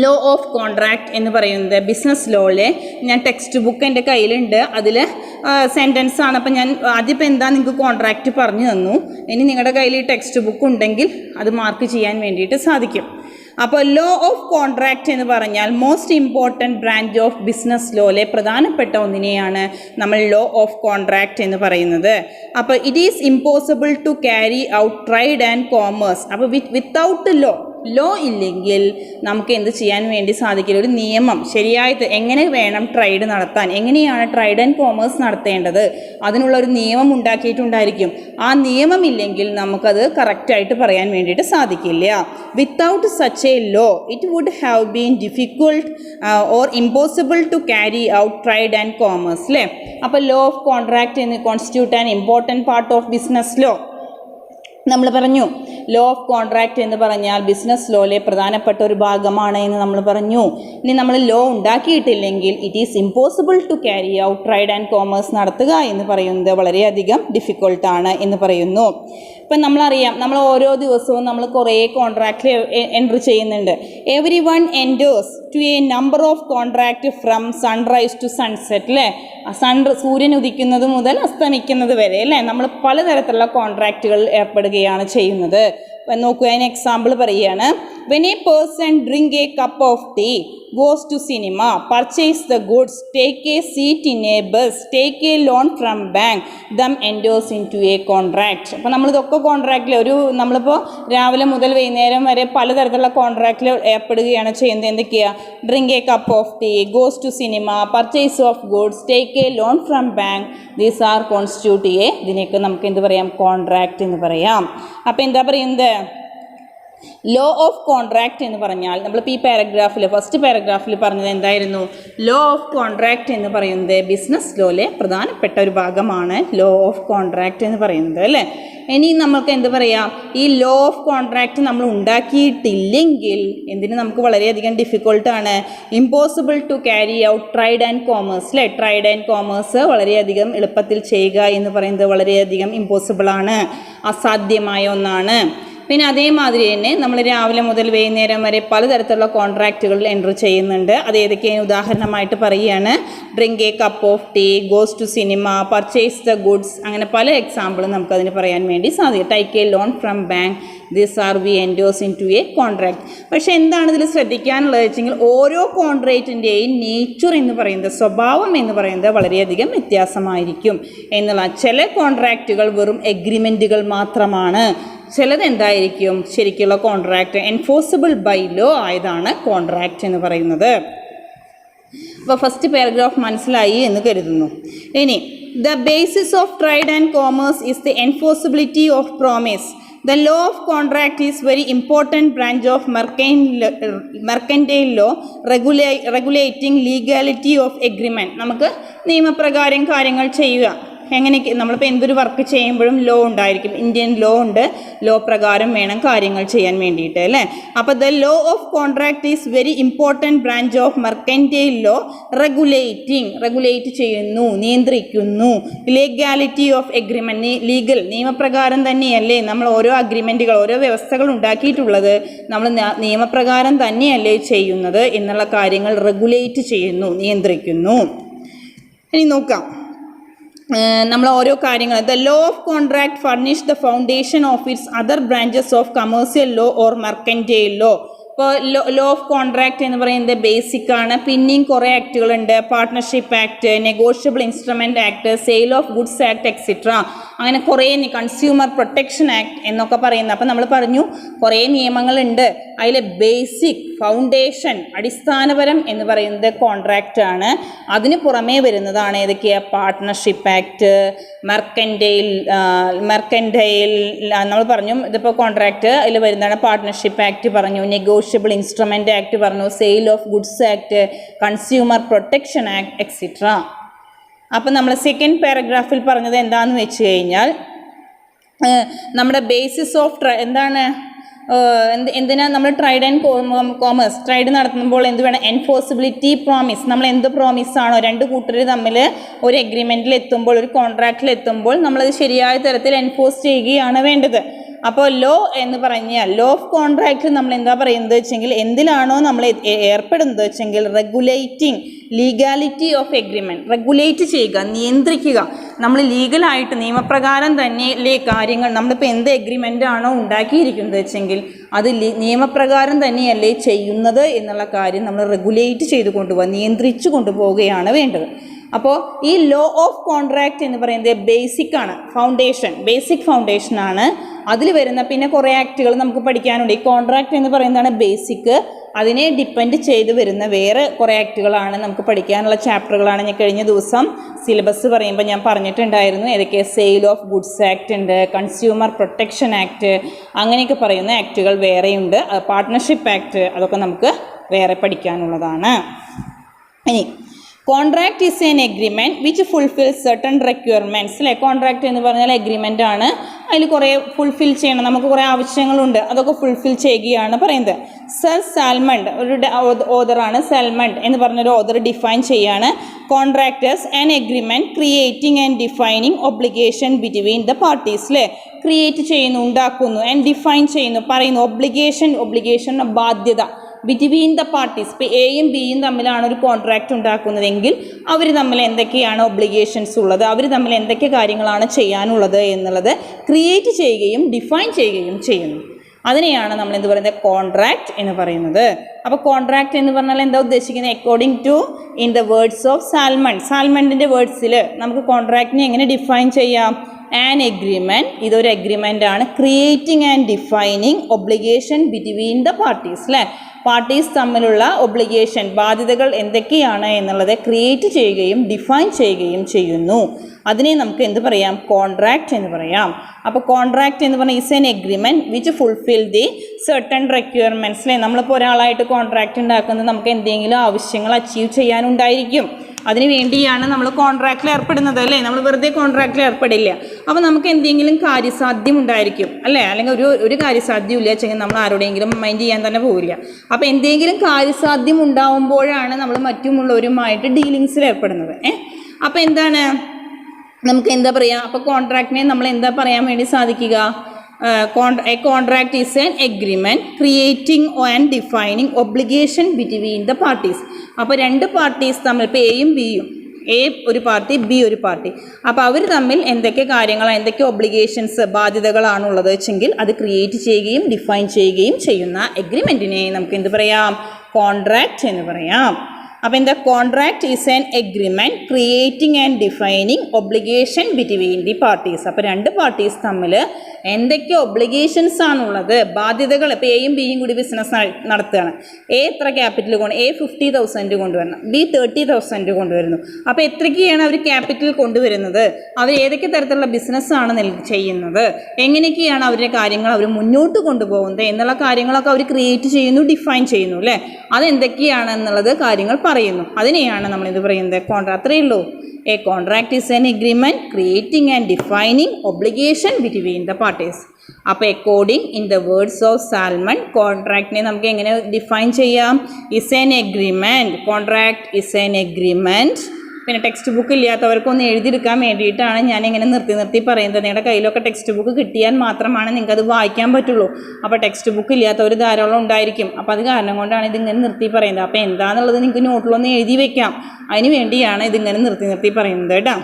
ലോ ഓഫ് കോൺട്രാക്റ്റ് എന്ന് പറയുന്നത് ബിസിനസ് ലോയിലെ, ഞാൻ ടെക്സ്റ്റ് ബുക്ക് എൻ്റെ കയ്യിലുണ്ട്, അതിൽ സെൻറ്റൻസ് ആണ്. അപ്പം ഞാൻ ആദ്യം എന്താ നിങ്ങൾക്ക് കോൺട്രാക്റ്റ് പറഞ്ഞു തന്നു. ഇനി നിങ്ങളുടെ കയ്യിൽ ഈ ടെക്സ്റ്റ് ബുക്ക് ഉണ്ടെങ്കിൽ അത് മാർക്ക് ചെയ്യാൻ വേണ്ടിയിട്ട് സാധിക്കും. അപ്പോൾ ലോ ഓഫ് കോൺട്രാക്റ്റ് എന്ന് പറഞ്ഞാൽ most important branch of business ലോയിലെ പ്രധാനപ്പെട്ട ഒന്നിനെയാണ് നമ്മൾ ലോ ഓഫ് കോൺട്രാക്റ്റ് എന്ന് പറയുന്നത്. അപ്പോൾ it is impossible to carry out trade and commerce. അപ്പോൾ വിത്തൗട്ട് ലോ ഇല്ലെങ്കിൽ നമുക്ക് എന്ത് ചെയ്യാൻ വേണ്ടി സാധിക്കില്ല, ഒരു നിയമം ശരിയായിട്ട് എങ്ങനെ വേണം ട്രേഡ് നടത്താൻ, എങ്ങനെയാണ് ട്രേഡ് ആൻഡ് കോമേഴ്സ് നടത്തേണ്ടത്, അതിനുള്ള ഒരു നിയമം ഉണ്ടാക്കിയിട്ടുണ്ടായിരിക്കും. ആ നിയമം ഇല്ലെങ്കിൽ നമുക്കത് കറക്റ്റായിട്ട് പറയാൻ വേണ്ടിയിട്ട് സാധിക്കില്ല. Without such a law it would have been difficult or impossible to carry out trade and commerce അല്ലേ. അപ്പോൾ ലോ ഓഫ് കോൺട്രാക്റ്റ് എന്ന് constitute an important part of business law. നമ്മൾ പറഞ്ഞു ലോ ഓഫ് കോൺട്രാക്റ്റ് എന്ന് പറഞ്ഞാൽ ബിസിനസ് ലോയിലെ പ്രധാനപ്പെട്ട ഒരു ഭാഗമാണ് എന്ന് നമ്മൾ പറഞ്ഞു. ഇനി നമ്മൾ ലോ ഉണ്ടാക്കിയിട്ടില്ലെങ്കിൽ it is impossible to carry out trade and commerce നടത്തുക എന്ന് പറയുന്നത് വളരെയധികം ഡിഫിക്കൾട്ടാണ് എന്ന് പറയുന്നു. ഇപ്പം നമ്മളറിയാം, നമ്മൾ ഓരോ ദിവസവും നമ്മൾ കുറേ കോൺട്രാക്റ്റ് എൻട്രി ചെയ്യുന്നുണ്ട്. Every one enters to a number of contract from sunrise to sunset അല്ലേ. സൂര്യൻ ഉദിക്കുന്നത് മുതൽ അസ്തമിക്കുന്നത് വരെ അല്ലേ, നമ്മൾ പലതരത്തിലുള്ള കോൺട്രാക്റ്റുകൾ ഏർപ്പെടുകയാണ് ചെയ്യുന്നത്. നോക്കുക, അതിന് എക്സാമ്പിൾ പറയുകയാണ്. when a person drink a cup of tea, goes to cinema, purchase the goods, take a seat in a bus, take a loan from bank, them enters into a contract. അപ്പോൾ നമ്മളിതൊക്കെ കോൺട്രാക്റ്റിൽ നമ്മളിപ്പോൾ രാവിലെ മുതൽ വൈകുന്നേരം വരെ പലതരത്തിലുള്ള കോൺട്രാക്റ്റിൽ ഏർപ്പെടുകയാണ് ചെയ്യുന്നത്. എന്തൊക്കെയാണ്? Drink a cup of tea, goes to cinema, purchase of goods, take a loan from bank. These are constitute a, ഇതിനൊക്കെ നമുക്ക് എന്ത് പറയാം? കോൺട്രാക്റ്റ് എന്ന് പറയാം. അപ്പോൾ എന്താ പറയുന്നത്? ലോ ഓഫ് കോൺട്രാക്റ്റ് എന്ന് പറഞ്ഞാൽ നമ്മളിപ്പോൾ ഈ പാരഗ്രാഫിൽ ഫസ്റ്റ് പാരഗ്രാഫിൽ പറഞ്ഞത് എന്തായിരുന്നു? ലോ ഓഫ് കോൺട്രാക്റ്റ് എന്ന് പറയുന്നത് ബിസിനസ് ലോയിലെ പ്രധാനപ്പെട്ട ഒരു ഭാഗമാണ് ലോ ഓഫ് കോൺട്രാക്റ്റ് എന്ന് പറയുന്നത്, അല്ലേ? ഇനി നമുക്ക് എന്ത് പറയാം? ഈ ലോ ഓഫ് കോൺട്രാക്റ്റ് നമ്മൾ ഉണ്ടാക്കിയിട്ടില്ലെങ്കിൽ എന്തിന് നമുക്ക് വളരെയധികം ഡിഫിക്കൾട്ടാണ്, impossible to carry out trade and commerce, അല്ലേ? ട്രൈഡ് ആൻഡ് കോമേഴ്സ് വളരെയധികം എളുപ്പത്തിൽ ചെയ്യുക എന്ന് പറയുന്നത് വളരെയധികം ഇമ്പോസിബിളാണ്, അസാധ്യമായ ഒന്നാണ്. പിന്നെ അതേമാതിരി തന്നെ നമ്മൾ രാവിലെ മുതൽ വൈകുന്നേരം വരെ പലതരത്തിലുള്ള കോൺട്രാക്റ്റുകളിൽ എൻ്റർ ചെയ്യുന്നുണ്ട്. അത് ഏതൊക്കെയാണ്? ഉദാഹരണമായിട്ട് പറയുകയാണ്. Drink a cup of tea, goes to cinema, purchase the goods, അങ്ങനെ പല എക്സാമ്പിളും നമുക്കതിന് പറയാൻ വേണ്ടി സാധിക്കും. Take a loan from bank, this are we enters into a contract. പക്ഷേ എന്താണ് ഇതിൽ ശ്രദ്ധിക്കാനുള്ളത് വെച്ചെങ്കിൽ ഓരോ കോൺട്രാക്റ്റിൻ്റെയും നേച്ചർ എന്ന് പറയുന്നത്, സ്വഭാവം എന്ന് പറയുന്നത് വളരെയധികം വ്യത്യാസമായിരിക്കും എന്നുള്ള. ചില കോൺട്രാക്റ്റുകൾ വെറും എഗ്രിമെൻറ്റുകൾ മാത്രമാണ്, ചിലത് എന്തായിരിക്കും? ശരിക്കുള്ള കോൺട്രാക്റ്റ്, എൻഫോഴ്സിബിൾ ബൈ ലോ ആയതാണ് കോൺട്രാക്റ്റ് എന്ന് പറയുന്നത്. അപ്പോൾ ഫസ്റ്റ് പാരഗ്രാഫ് മനസ്സിലായി എന്ന് കരുതുന്നു. ഇനി the basis of trade and commerce is the enforceability of promise. The law of contract is very important branch of mercantile law regulating legality of agreement. നമുക്ക് നിയമപ്രകാരം കാര്യങ്ങൾ ചെയ്യുക. എങ്ങനെ നമ്മളിപ്പോൾ എന്തൊരു വർക്ക് ചെയ്യുമ്പോഴും ലോ ഉണ്ടായിരിക്കും. ഇന്ത്യൻ ലോ ഉണ്ട്, ലോ പ്രകാരം വേണം കാര്യങ്ങൾ ചെയ്യാൻ വേണ്ടിയിട്ട്, അല്ലേ? അപ്പോൾ the law of contract is very important branch of mercantile law regulate ചെയ്യുന്നു, നിയന്ത്രിക്കുന്നു. ലീഗാലിറ്റി ഓഫ് എഗ്രിമെൻറ്റ്, ലീഗൽ നിയമപ്രകാരം തന്നെയല്ലേ നമ്മൾ ഓരോ അഗ്രിമെൻറ്റുകൾ, ഓരോ വ്യവസ്ഥകൾ ഉണ്ടാക്കിയിട്ടുള്ളത്, നമ്മൾ നിയമപ്രകാരം തന്നെയല്ലേ ചെയ്യുന്നത് എന്നുള്ള കാര്യങ്ങൾ റെഗുലേറ്റ് ചെയ്യുന്നു, നിയന്ത്രിക്കുന്നു. ഇനി നോക്കാം നമ്മൾ ഓരോ കാര്യങ്ങൾ. The law of contract furnish the foundation of its other branches of commercial law or mercantile law. ഇപ്പോൾ ലോ ഓഫ് കോൺട്രാക്റ്റ് എന്ന് പറയുന്നത് ബേസിക് ആണ്. പിന്നെയും കുറേ ആക്റ്റുകളുണ്ട്. Partnership act, negotiable instrument act, sale of goods act etcetera, അങ്ങനെ കുറേ consumer protection act എന്നൊക്കെ പറയുന്നത്. അപ്പം നമ്മൾ പറഞ്ഞു കുറേ നിയമങ്ങളുണ്ട്. അതിൽ ബേസിക്, ഫൗണ്ടേഷൻ, അടിസ്ഥാനപരം എന്ന് പറയുന്നത് കോൺട്രാക്റ്റ് ആണ്. അതിന് പുറമേ വരുന്നതാണ് ഏതൊക്കെയാണ്? പാർട്ട്ണർഷിപ്പ് ആക്ട്, മെർക്കൻറ്റൈൽ നമ്മൾ പറഞ്ഞു. ഇതിപ്പോൾ കോൺട്രാക്റ്റ് അതിൽ വരുന്നതാണ്. പാർട്ട്ണർഷിപ്പ് ആക്ട് പറഞ്ഞു, നെഗോഷ്യബിൾ ഇൻസ്ട്രുമെൻ്റ് ആക്ട് പറഞ്ഞു, sale of goods act, consumer protection act etcetera. അപ്പം നമ്മൾ സെക്കൻഡ് പാരഗ്രാഫിൽ പറഞ്ഞത് എന്താണെന്ന് വെച്ച് കഴിഞ്ഞാൽ നമ്മുടെ ബേസിസ് ഓഫ് എന്താണ്, എന്തിനാ നമ്മൾ ട്രേഡ് ആൻഡ് കോമേഴ്സ് ട്രേഡ് നടത്തുമ്പോൾ എന്ത് വേണം? Enforceability promise. നമ്മൾ എന്ത് പ്രോമിസാണോ രണ്ട് കൂട്ടർ തമ്മിൽ ഒരു എഗ്രിമെൻറ്റിൽ എത്തുമ്പോൾ, ഒരു കോൺട്രാക്റ്റിൽ എത്തുമ്പോൾ നമ്മളത് ശരിയായ തരത്തിൽ എൻഫോഴ്സ് ചെയ്യുകയാണ് വേണ്ടത്. അപ്പോൾ ലോ എന്ന് പറഞ്ഞാൽ ലോ ഓഫ് കോൺട്രാക്റ്റ് നമ്മൾ എന്താ പറയുന്നത് വെച്ചെങ്കിൽ എന്തിലാണോ നമ്മൾ ഏർപ്പെടുന്നത് വെച്ചെങ്കിൽ regulating legality of agreement, regulate ചെയ്യുക, നിയന്ത്രിക്കുക. നമ്മൾ ലീഗലായിട്ട് നിയമപ്രകാരം തന്നെ കാര്യങ്ങൾ, നമ്മളിപ്പോൾ എന്ത് എഗ്രിമെൻ്റ് ആണോ ഉണ്ടാക്കിയിരിക്കുന്നത് വെച്ചെങ്കിൽ അത് നിയമപ്രകാരം തന്നെയല്ലേ ചെയ്യുന്നത് എന്നുള്ള കാര്യം നമ്മൾ റെഗുലേറ്റ് ചെയ്ത് കൊണ്ടുപോകുക, നിയന്ത്രിച്ചു കൊണ്ടുപോവുകയാണ് വേണ്ടത്. അപ്പോൾ ഈ ലോ ഓഫ് കോൺട്രാക്റ്റ് എന്ന് പറയുന്നത് ബേസിക് ആണ്, ഫൗണ്ടേഷൻ, ബേസിക് ഫൗണ്ടേഷനാണ്. അതിൽ വരുന്ന പിന്നെ കുറേ ആക്റ്റുകൾ നമുക്ക് പഠിക്കാനുണ്ട്. ഈ കോൺട്രാക്റ്റ് എന്ന് പറയുന്നതാണ് ബേസിക്. അതിനെ ഡിപ്പെൻഡ് ചെയ്ത് വരുന്ന വേറെ കുറേ ആക്റ്റുകളാണ് നമുക്ക് പഠിക്കാനുള്ള ചാപ്റ്ററുകളാണ്. ഞാൻ കഴിഞ്ഞ ദിവസം സിലബസ് പറയുമ്പോൾ ഞാൻ പറഞ്ഞിട്ടുണ്ടായിരുന്നു ഏതൊക്കെ? സെയിൽ ഓഫ് ഗുഡ്സ് ആക്ട് ഉണ്ട്, കൺസ്യൂമർ പ്രൊട്ടക്ഷൻ ആക്ട്, അങ്ങനെയൊക്കെ പറയുന്ന ആക്റ്റുകൾ വേറെയുണ്ട്. പാർട്ട്ണർഷിപ്പ് ആക്ട്, അതൊക്കെ നമുക്ക് വേറെ പഠിക്കാനുള്ളതാണ്. ഇനി contract is an agreement which fulfils certain requirements, അല്ലേ? കോൺട്രാക്റ്റ് എന്ന് പറഞ്ഞാൽ എഗ്രിമെൻ്റ് ആണ്. അതിൽ കുറേ ഫുൾഫിൽ ചെയ്യണം, നമുക്ക് കുറേ ആവശ്യങ്ങളുണ്ട്, അതൊക്കെ ഫുൾഫിൽ ചെയ്യുകയാണ് പറയുന്നത്. സർ സാൽമണ്ട് ഒരു ഓതറാണ്. സാൽമണ്ട് എന്ന് പറഞ്ഞൊരു ഓതർ ഡിഫൈൻ ചെയ്യാണ് കോൺട്രാക്റ്റേഴ്സ് an agreement creating and defining obligation between the parties, അല്ലേ? ക്രിയേറ്റ് ചെയ്യുന്നു, ഉണ്ടാക്കുന്നു, ആൻഡ് ഡിഫൈൻ ചെയ്യുന്നു, പറയുന്നു. ഒബ്ലിഗേഷൻ ബാധ്യത ബിറ്റ്വീൻ ദ പാർട്ടീസ്. ഇപ്പോൾ എയും ബിയും തമ്മിലാണ് ഒരു കോൺട്രാക്റ്റ് ഉണ്ടാക്കുന്നതെങ്കിൽ അവർ തമ്മിൽ എന്തൊക്കെയാണ് ഒബ്ലിഗേഷൻസ് ഉള്ളത്, അവർ തമ്മിൽ എന്തൊക്കെ കാര്യങ്ങളാണ് ചെയ്യാനുള്ളത് എന്നുള്ളത് ക്രിയേറ്റ് ചെയ്യുകയും ഡിഫൈൻ ചെയ്യുകയും ചെയ്യുന്നു. അതിനെയാണ് നമ്മൾ എന്ത് പറയുന്നത്, കോൺട്രാക്റ്റ് എന്ന് പറയുന്നത്. അപ്പോൾ കോൺട്രാക്റ്റ് എന്ന് പറഞ്ഞാൽ എന്താ ഉദ്ദേശിക്കുന്നത്? According to in the words of സാൽമണ്ടിൻ്റെ വേർഡ്സിൽ നമുക്ക് കോൺട്രാക്റ്റിനെ എങ്ങനെ ഡിഫൈൻ ചെയ്യാം? ആൻ എഗ്രിമെൻറ്റ്, ഇതൊരു എഗ്രിമെൻ്റ് ആണ്. Creating and defining obligation between the parties, അല്ലേ? പാർട്ടീസ് തമ്മിലുള്ള ഒബ്ലിഗേഷൻ, ബാധ്യതകൾ എന്തൊക്കെയാണ് എന്നുള്ളത് ക്രിയേറ്റ് ചെയ്യുകയും ഡിഫൈൻ ചെയ്യുകയും ചെയ്യുന്നു. അതിനെ നമുക്ക് എന്ത് പറയാം? കോൺട്രാക്റ്റ് എന്ന് പറയാം. അപ്പോൾ കോൺട്രാക്റ്റ് എന്ന് പറഞ്ഞാൽ is an agreement which fulfil the certain requirements, അല്ലേ? നമ്മളിപ്പോൾ ഒരാളായിട്ട് കോൺട്രാക്റ്റ് ഉണ്ടാക്കുന്നത് നമുക്ക് എന്തെങ്കിലും ആവശ്യങ്ങൾ അച്ചീവ് ചെയ്യാനുണ്ടായിരിക്കും. അതിന് വേണ്ടിയാണ് നമ്മൾ കോൺട്രാക്റ്റിൽ ഏർപ്പെടുന്നത്, അല്ലേ? നമ്മൾ വെറുതെ കോൺട്രാക്റ്റിൽ ഏർപ്പെടില്ല. അപ്പോൾ നമുക്ക് എന്തെങ്കിലും കാര്യസാധ്യം ഉണ്ടായിരിക്കും, അല്ലേ? അല്ലെങ്കിൽ ഒരു കാര്യസാധ്യം ഇല്ല വെച്ചെങ്കിൽ നമ്മൾ ആരോടെങ്കിലും മൈൻഡ് ചെയ്യാൻ തന്നെ പോവില്ല. അപ്പോൾ എന്തെങ്കിലും കാര്യസാധ്യം ഉണ്ടാവുമ്പോഴാണ് നമ്മൾ മറ്റുമുള്ളവരുമായിട്ട് ഡീലിങ്സിൽ ഏർപ്പെടുന്നത്. അപ്പോൾ എന്താണ് നമുക്ക് എന്താ പറയുക? അപ്പോൾ കോൺട്രാക്റ്റിനെ നമ്മൾ എന്താ പറയാൻ വേണ്ടി സാധിക്കുക? A contract is an agreement creating and defining obligation between the parties. അപ്പോൾ രണ്ട് പാർട്ടീസ് തമ്മിൽ, ഇപ്പോൾ എയും ബിയും, എ ഒരു പാർട്ടി, ബി ഒരു പാർട്ടി, അപ്പോൾ അവർ തമ്മിൽ എന്തൊക്കെ കാര്യങ്ങളാണ്, എന്തൊക്കെ ഒബ്ലിഗേഷൻസ്, ബാധ്യതകളാണുള്ളത് വെച്ചെങ്കിൽ അത് ക്രിയേറ്റ് ചെയ്യുകയും ഡിഫൈൻ ചെയ്യുകയും ചെയ്യുന്ന എഗ്രിമെൻറ്റിനെ നമുക്ക് എന്ത് പറയാം? കോൺട്രാക്റ്റ് എന്ന് പറയാം. അപ്പോൾ എന്താ? Contract is an agreement creating and defining obligation between the parties. അപ്പോൾ രണ്ട് പാർട്ടീസ് തമ്മിൽ എന്തൊക്കെ ഒബ്ലിഗേഷൻസ് ആണുള്ളത്, ബാധ്യതകൾ. ഇപ്പോൾ എയും ബിയും കൂടി ബിസിനസ് നടത്തുകയാണ്. എ എത്ര ക്യാപിറ്റൽ എ 50,000 കൊണ്ടുവരണം, ബി 30,000 കൊണ്ടുവരുന്നു. അപ്പോൾ എത്രയ്ക്കാണ് അവർ ക്യാപിറ്റൽ കൊണ്ടുവരുന്നത്? അവർ ഏതൊക്കെ തരത്തിലുള്ള ബിസിനസ്സാണ് ചെയ്യുന്നത്, എങ്ങനെയൊക്കെയാണ് അവരുടെ കാര്യങ്ങൾ അവർ മുന്നോട്ട് കൊണ്ടുപോകുന്നത് എന്നുള്ള കാര്യങ്ങളൊക്കെ അവർ ക്രിയേറ്റ് ചെയ്യുന്നു, ഡിഫൈൻ ചെയ്യുന്നു, അല്ലേ? അതെന്തൊക്കെയാണെന്നുള്ളത് കാര്യങ്ങൾ പറയുന്നു. അതിനെയാണ് നമ്മൾ ഇത് പറയുന്നത്, കോൺട്രാക്റ്റ്. അത്രയേ ഉള്ളൂ. A contract is an agreement creating and defining obligation between the parties. അപ്പോൾ according in the words of Salmond, കോൺട്രാക്റ്റിനെ നമുക്ക് എങ്ങനെ ഡിഫൈൻ ചെയ്യാം? Is an agreement. Contract is an agreement. പിന്നെ ടെക്സ്റ്റ് ബുക്ക് ഇല്ലാത്തവർക്കൊന്ന് എഴുതിയെടുക്കാൻ വേണ്ടിയിട്ടാണ് ഞാനിങ്ങനെ നിർത്തി പറയുന്നത്. നിങ്ങളുടെ കയ്യിലൊക്കെ ടെക്സ്റ്റ് ബുക്ക് കിട്ടിയാൽ മാത്രമാണ് നിങ്ങൾക്കത് വായിക്കാൻ പറ്റുള്ളൂ. അപ്പോൾ ടെക്സ്റ്റ് ബുക്ക് ഇല്ലാത്തവർ ധാരാളം ഉണ്ടായിരിക്കും. അപ്പോൾ അത് കാരണം കൊണ്ടാണ് ഇതിങ്ങനെ നിർത്തി പറയുന്നത്. അപ്പോൾ എന്താണെന്നുള്ളത് നിങ്ങൾക്ക് നോട്ടിലൊന്ന് എഴുതി വെക്കാം. അതിന് വേണ്ടിയാണ് ഇതിങ്ങനെ നിർത്തി പറയുന്നത് കേട്ടോ.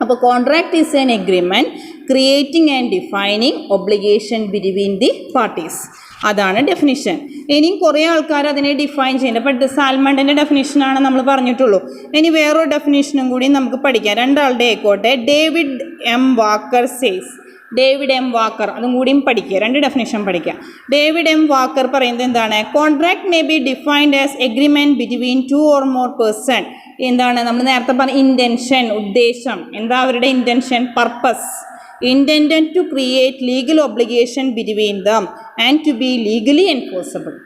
അപ്പോൾ contract is an agreement creating and defining obligation between the parties. അതാണ് ഡെഫിനിഷൻ. ഇനിയും കുറേ ആൾക്കാർ അതിനെ ഡിഫൈൻ ചെയ്യുന്നുണ്ട്. അപ്പോൾ സാൽമണ്ടിൻ്റെ ഡെഫിനിഷനാണ് നമ്മൾ പറഞ്ഞിട്ടുള്ളൂ. ഇനി വേറൊരു ഡെഫിനിഷനും കൂടി നമുക്ക് പഠിക്കാം. രണ്ടാളുടെ ആയിക്കോട്ടെ. David M Walker says. David M walker, അതും കൂടിയും പഠിക്കുക. രണ്ട് ഡെഫിനിഷൻ പഠിക്കുക. ഡേവിഡ് എം വാക്കർ പറയുന്നത് എന്താണ്? Contract may be defined as agreement between 2 or more person. എന്താണ് നമ്മൾ നേരത്തെ പറഞ്ഞ ഇൻറ്റൻഷൻ, ഉദ്ദേശം. എന്താ അവരുടെ intention? Purpose. Intended to create legal obligation between them and to be legally enforceable.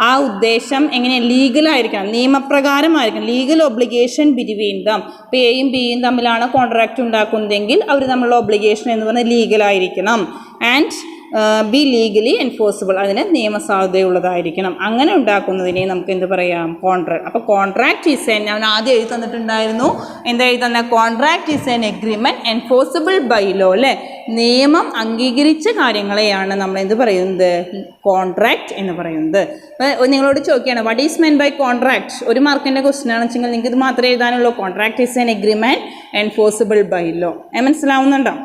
ആ ഉദ്ദേശം എങ്ങനെ? ലീഗലായിരിക്കണം, നിയമപ്രകാരമായിരിക്കണം. Legal obligation between them. ഇപ്പോൾ എയും ബിയും തമ്മിലാണ് കോൺട്രാക്റ്റ് ഉണ്ടാക്കുന്നതെങ്കിൽ അവർ തമ്മിലുള്ള ഒബ്ലിഗേഷൻ എന്ന് പറഞ്ഞാൽ ലീഗലായിരിക്കണം. ആൻഡ് ബി ലീഗലി എൻഫോഴ്സിബിൾ, അതിന് നിയമസാധുതയുള്ളതായിരിക്കണം. അങ്ങനെ ഉണ്ടാക്കുന്നതിനെ നമുക്ക് എന്ത് പറയാം? കോൺട്രാക്ട്. അപ്പോൾ കോൺട്രാക്ട് ഈസ് എൻ, ഞാൻ ആദ്യം എഴുതി തന്നിട്ടുണ്ടായിരുന്നു. എന്താ എഴുതി തന്നെ? Contract is an agreement enforceable by law, അല്ലേ? നിയമം അംഗീകരിച്ച കാര്യങ്ങളെയാണ് നമ്മൾ എന്ത് പറയുന്നത്? കോൺട്രാക്ട് എന്ന് പറയുന്നത്. അപ്പോൾ നിങ്ങളോട് ചോദിക്കുകയാണ് what is meant by contract? ഒരു മാർക്കിൻ്റെ ക്വസ്റ്റ്യൻ ആണെന്ന് വെച്ചെങ്കിൽ നിങ്ങൾക്ക് ഇത് മാത്രമേ എഴുതാനുള്ളൂ. Contract is an agreement enforceable by law. മനസ്സിലാവുന്നുണ്ടോ?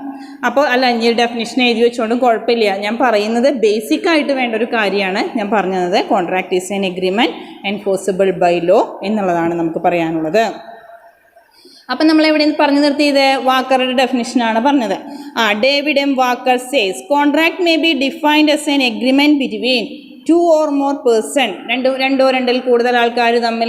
അപ്പോൾ അല്ല, ഇനി ഡെഫിനിഷൻ എഴുതി വെച്ചുകൊണ്ടും കുഴപ്പമില്ല. ഞാൻ പറയുന്നത് ബേസിക് ആയിട്ട് വേണ്ട ഒരു കാര്യമാണ് ഞാൻ പറഞ്ഞത്. Contract is an agreement enforceable by law എന്നുള്ളതാണ് നമുക്ക് പറയാനുള്ളത്. അപ്പം നമ്മൾ എവിടെ പറഞ്ഞു നിർത്തിയത്? വാക്കറുടെ ഡെഫിനിഷനാണ് പറഞ്ഞത്. David M Walker says contract may be defined as an agreement between 2 or more person. രണ്ടിൽ കൂടുതൽ ആൾക്കാർ തമ്മിൽ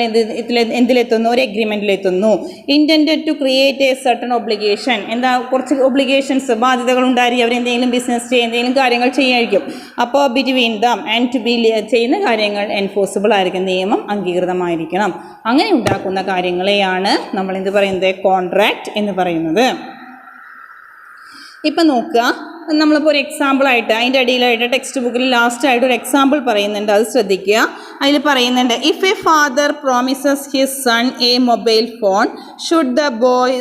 എന്തിലെത്തുന്നു? ഒരു എഗ്രിമെൻറ്റിലെത്തുന്നു. Intended to create a certain obligation. എന്താ? കുറച്ച് ഒബ്ലിഗേഷൻസ്, ബാധ്യതകൾ ഉണ്ടായി അവർ എന്തെങ്കിലും ബിസിനസ് ചെയ്യുക, എന്തെങ്കിലും കാര്യങ്ങൾ ചെയ്യായിരിക്കും. അപ്പോൾ between them and to be ചെയ്യുന്ന കാര്യങ്ങൾ എൻഫോഴ്സിബിൾ ആയിരിക്കും, നിയമം അംഗീകൃതമായിരിക്കണം. അങ്ങനെ ഉണ്ടാക്കുന്ന കാര്യങ്ങളെയാണ് നമ്മൾ എന്ത് പറയുന്നത്? കോൺട്രാക്റ്റ് എന്ന് പറയുന്നത്. ഇപ്പം നോക്കുക, നമ്മളിപ്പോൾ ഒരു എക്സാമ്പിളായിട്ട് അതിൻ്റെ അടിയിലായിട്ട് ടെക്സ്റ്റ് ബുക്കിൽ ലാസ്റ്റായിട്ട് ഒരു എക്സാമ്പിൾ പറയുന്നുണ്ട്, അത് ശ്രദ്ധിക്കുക. അതിൽ പറയുന്നുണ്ട്, if a father promises his son a mobile phone should the boy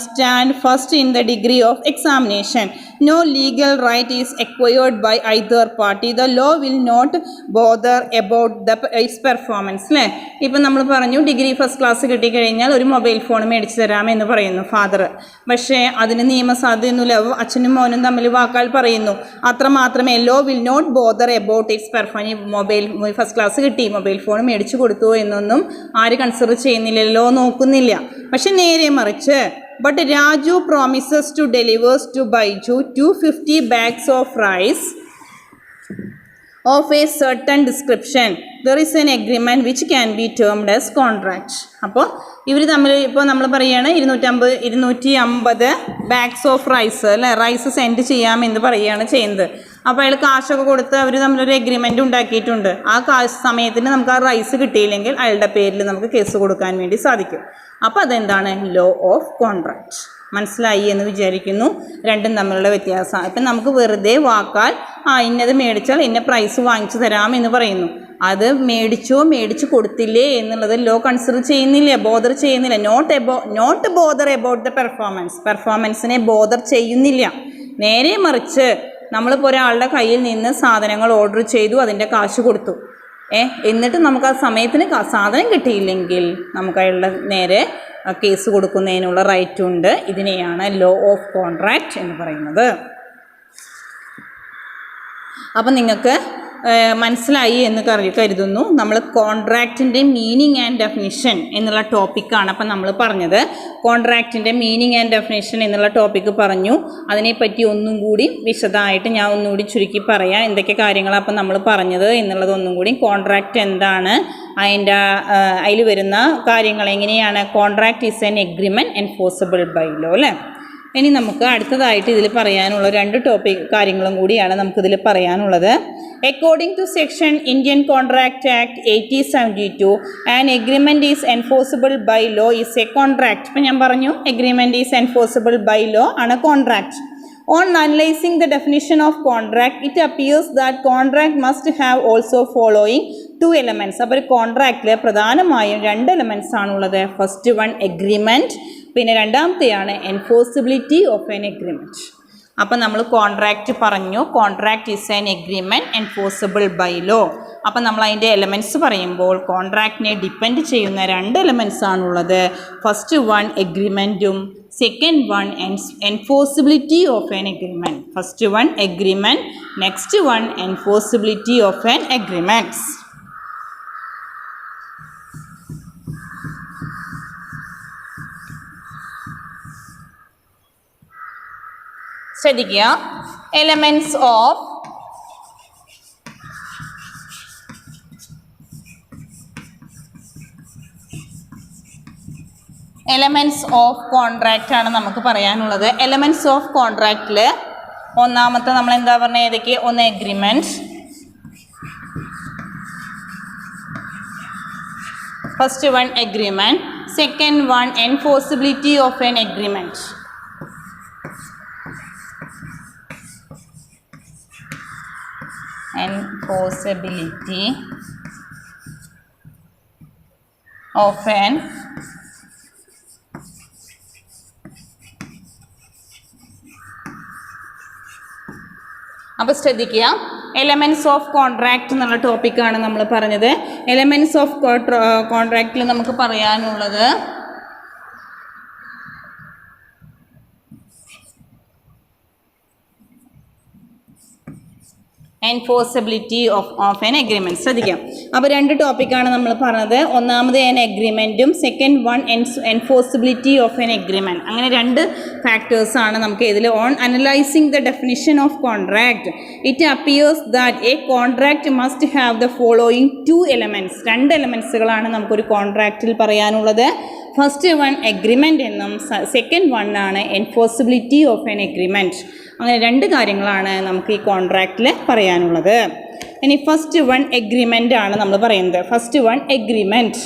stand first in the degree of examination. No legal right is acquired by either party. The law will not bother about its performance, അല്ലേ? ഇപ്പം നമ്മൾ പറഞ്ഞു degree first class കിട്ടിക്കഴിഞ്ഞാൽ ഒരു mobile phone മേടിച്ച് തരാമെന്ന് പറയുന്നു father. പക്ഷേ അതിന് നിയമസാധ്യതയൊന്നുമില്ല. അച്ഛനും മോനും തമ്മിൽ വാക്കാൽ പറയുന്നു. അത്രമാത്രമേ law will not bother about its perform. Mobile first class കിട്ടി, മൊബൈൽ ഫോൺ മേടിച്ചു കൊടുത്തു എന്നൊന്നും ആര് കൺസിഡർ ചെയ്യുന്നില്ല, ലോ നോക്കുന്നില്ല. പക്ഷെ നേരെ മറിച്ച് but Raju promises to delivers to Baiju 250 bags of rice of a certain description. There is an agreement which can be termed as contract. അപ്പോൾ ഇവർ തമ്മിൽ ഇപ്പോൾ നമ്മൾ പറയുകയാണ് 250 ബാഗ്സ് ഓഫ് റൈസ് അല്ലേ, റൈസ് സെൻഡ് ചെയ്യാമെന്ന് പറയുകയാണ് ചെയ്യുന്നത്. അപ്പോൾ അയാൾ കാശൊക്കെ കൊടുത്ത് അവർ തമ്മിലൊരു എഗ്രിമെൻ്റ് ഉണ്ടാക്കിയിട്ടുണ്ട്. ആ സമയത്തിന് നമുക്ക് ആ റൈസ് കിട്ടിയില്ലെങ്കിൽ അയാളുടെ പേരിൽ നമുക്ക് കേസ് കൊടുക്കാൻ വേണ്ടി സാധിക്കും. അപ്പോൾ അതെന്താണ്? Law of contract. മനസ്സിലായി എന്ന് വിചാരിക്കുന്നു രണ്ടും തമ്മിലുള്ള വ്യത്യാസം. ഇപ്പം നമുക്ക് വെറുതെ വാക്കാൽ ഇന്നത് മേടിച്ചാൽ ഇന്ന പ്രൈസ് വാങ്ങിച്ചു തരാം എന്ന് പറയുന്നു. അത് മേടിച്ചു കൊടുത്തില്ലേ എന്നുള്ളത് ലോ കൺസിഡർ ചെയ്യുന്നില്ല, ബോദർ ചെയ്യുന്നില്ല. നോട്ട് ബോദർ എബൌട്ട് ദ പെർഫോമൻസിനെ ബോദർ ചെയ്യുന്നില്ല. നേരെ മറിച്ച് നമ്മളിപ്പോൾ ഒരാളുടെ കയ്യിൽ നിന്ന് സാധനങ്ങൾ ഓർഡർ ചെയ്തു, അതിൻ്റെ കാശ് കൊടുത്തു, എന്നിട്ട് നമുക്ക് ആ സമയത്തിന് സാധനം കിട്ടിയില്ലെങ്കിൽ നമുക്ക് അയാളുടെ നേരെ കേസ് കൊടുക്കുന്നതിനുള്ള റൈറ്റ് ഉണ്ട്. ഇതിനെയാണ് ലോ ഓഫ് കോൺട്രാക്റ്റ് എന്ന് പറയുന്നത്. അപ്പം നിങ്ങൾക്ക് മനസ്സിലായി എന്ന് കരുതുന്നു. നമ്മൾ കോൺട്രാക്റ്റിൻ്റെ മീനിങ് ആൻഡ് ഡെഫിനിഷൻ എന്നുള്ള ടോപ്പിക്കാണ് അപ്പം നമ്മൾ പറഞ്ഞത്. കോൺട്രാക്റ്റിൻ്റെ മീനിങ് ആൻഡ് ഡെഫിനിഷൻ എന്നുള്ള ടോപ്പിക്ക് പറഞ്ഞു. അതിനെപ്പറ്റി ഒന്നും കൂടി വിശദമായിട്ട് ഞാൻ ഒന്നുകൂടി ചുരുക്കി പറയാം എന്തൊക്കെ കാര്യങ്ങളാണ് അപ്പം നമ്മൾ പറഞ്ഞത് എന്നുള്ളത്. ഒന്നും കൂടി കോൺട്രാക്റ്റ് എന്താണ്, അതിൽ വരുന്ന കാര്യങ്ങൾ എങ്ങനെയാണ്. Contract is an agreement enforceable by law അല്ലേ. ഇനി നമുക്ക് അടുത്തതായിട്ട് ഇതിൽ പറയാനുള്ള 2 കാര്യങ്ങളും കൂടിയാണ് നമുക്കിതിൽ പറയാനുള്ളത്. According to section Indian contract act 1872 an agreement is enforceable by law is a contract. ഇപ്പം ഞാൻ പറഞ്ഞു agreement is enforceable by law ആണ് contract. On analyzing the definition of contract, it appears that contract must have also following 2 elements. അപ്പോൾ ഒരു കോൺട്രാക്റ്റിൽ പ്രധാനമായും 2 elements ആണുള്ളത്. First one agreement, പിന്നെ രണ്ടാമത്തെയാണ് എൻഫോഴ്സിബിലിറ്റി ഓഫ് എൻ എഗ്രിമെൻറ്റ്. അപ്പം നമ്മൾ കോൺട്രാക്റ്റ് പറഞ്ഞു, contract is an agreement enforceable by law. അപ്പം നമ്മൾ അതിൻ്റെ എലമെൻറ്റ്സ് പറയുമ്പോൾ കോൺട്രാക്റ്റിനെ ഡിപ്പെൻഡ് ചെയ്യുന്ന 2 എലമെൻറ്റ്സ് ആണുള്ളത്. ഫസ്റ്റ് വൺ എഗ്രിമെൻറ്റും second one enforceability of an agreement. First one agreement, next one enforceability of an agreements. ശ്രദ്ധിക്കുക. എലമെൻറ്റ്സ് ഓഫ് കോൺട്രാക്റ്റ് ആണ് നമുക്ക് പറയാനുള്ളത്. എലമെൻറ്റ്സ് ഓഫ് കോൺട്രാക്റ്റിൽ ഒന്നാമത്തെ നമ്മൾ എന്താ പറഞ്ഞത്, ഏതൊക്കെ? ഒന്ന് agreement, first one agreement, second one enforceability of an agreement. Enforceability of an അപ്പോൾ ശ്രദ്ധിക്കുക, എലമെൻറ്റ്സ് ഓഫ് കോൺട്രാക്റ്റ് എന്നുള്ള ടോപ്പിക്കാണ് നമ്മൾ പറഞ്ഞത്. എലമെൻറ്റ്സ് ഓഫ് കോൺട്രാക്റ്റിൽ നമുക്ക് പറയാനുള്ളത് എൻഫോഴ്സബിലിറ്റി ഓഫ് എൻ എഗ്രിമെൻറ്റ്. ശ്രദ്ധിക്കാം. അപ്പോൾ 2 ടോപ്പിക്കാണ് നമ്മൾ പറഞ്ഞത്. ഒന്നാമത് എൻ എഗ്രിമെൻറ്റും second one enforceability of an agreement. അങ്ങനെ 2 ഫാക്ടേഴ്സാണ് നമുക്ക് ഇതിൽ. On analysing the definition of contract it appears that a contract must have the following 2 elements. 2 എലമെൻറ്റ്സുകളാണ് നമുക്കൊരു കോൺട്രാക്റ്റിൽ പറയാനുള്ളത്. ഫസ്റ്റ് വൺ എഗ്രിമെൻറ്റ് എന്നും സെക്കൻഡ് വൺ ആണ് എൻഫോഴ്സിബിലിറ്റി ഓഫ് എൻ എഗ്രിമെൻറ്റ്. അങ്ങനെ 2 കാര്യങ്ങളാണ് നമുക്ക് ഈ കോൺട്രാക്റ്റിൽ പറയാനുള്ളത്. ഇനി ഫസ്റ്റ് വൺ എഗ്രിമെൻ്റ് ആണ് നമ്മൾ പറയുന്നത്. First one agreement.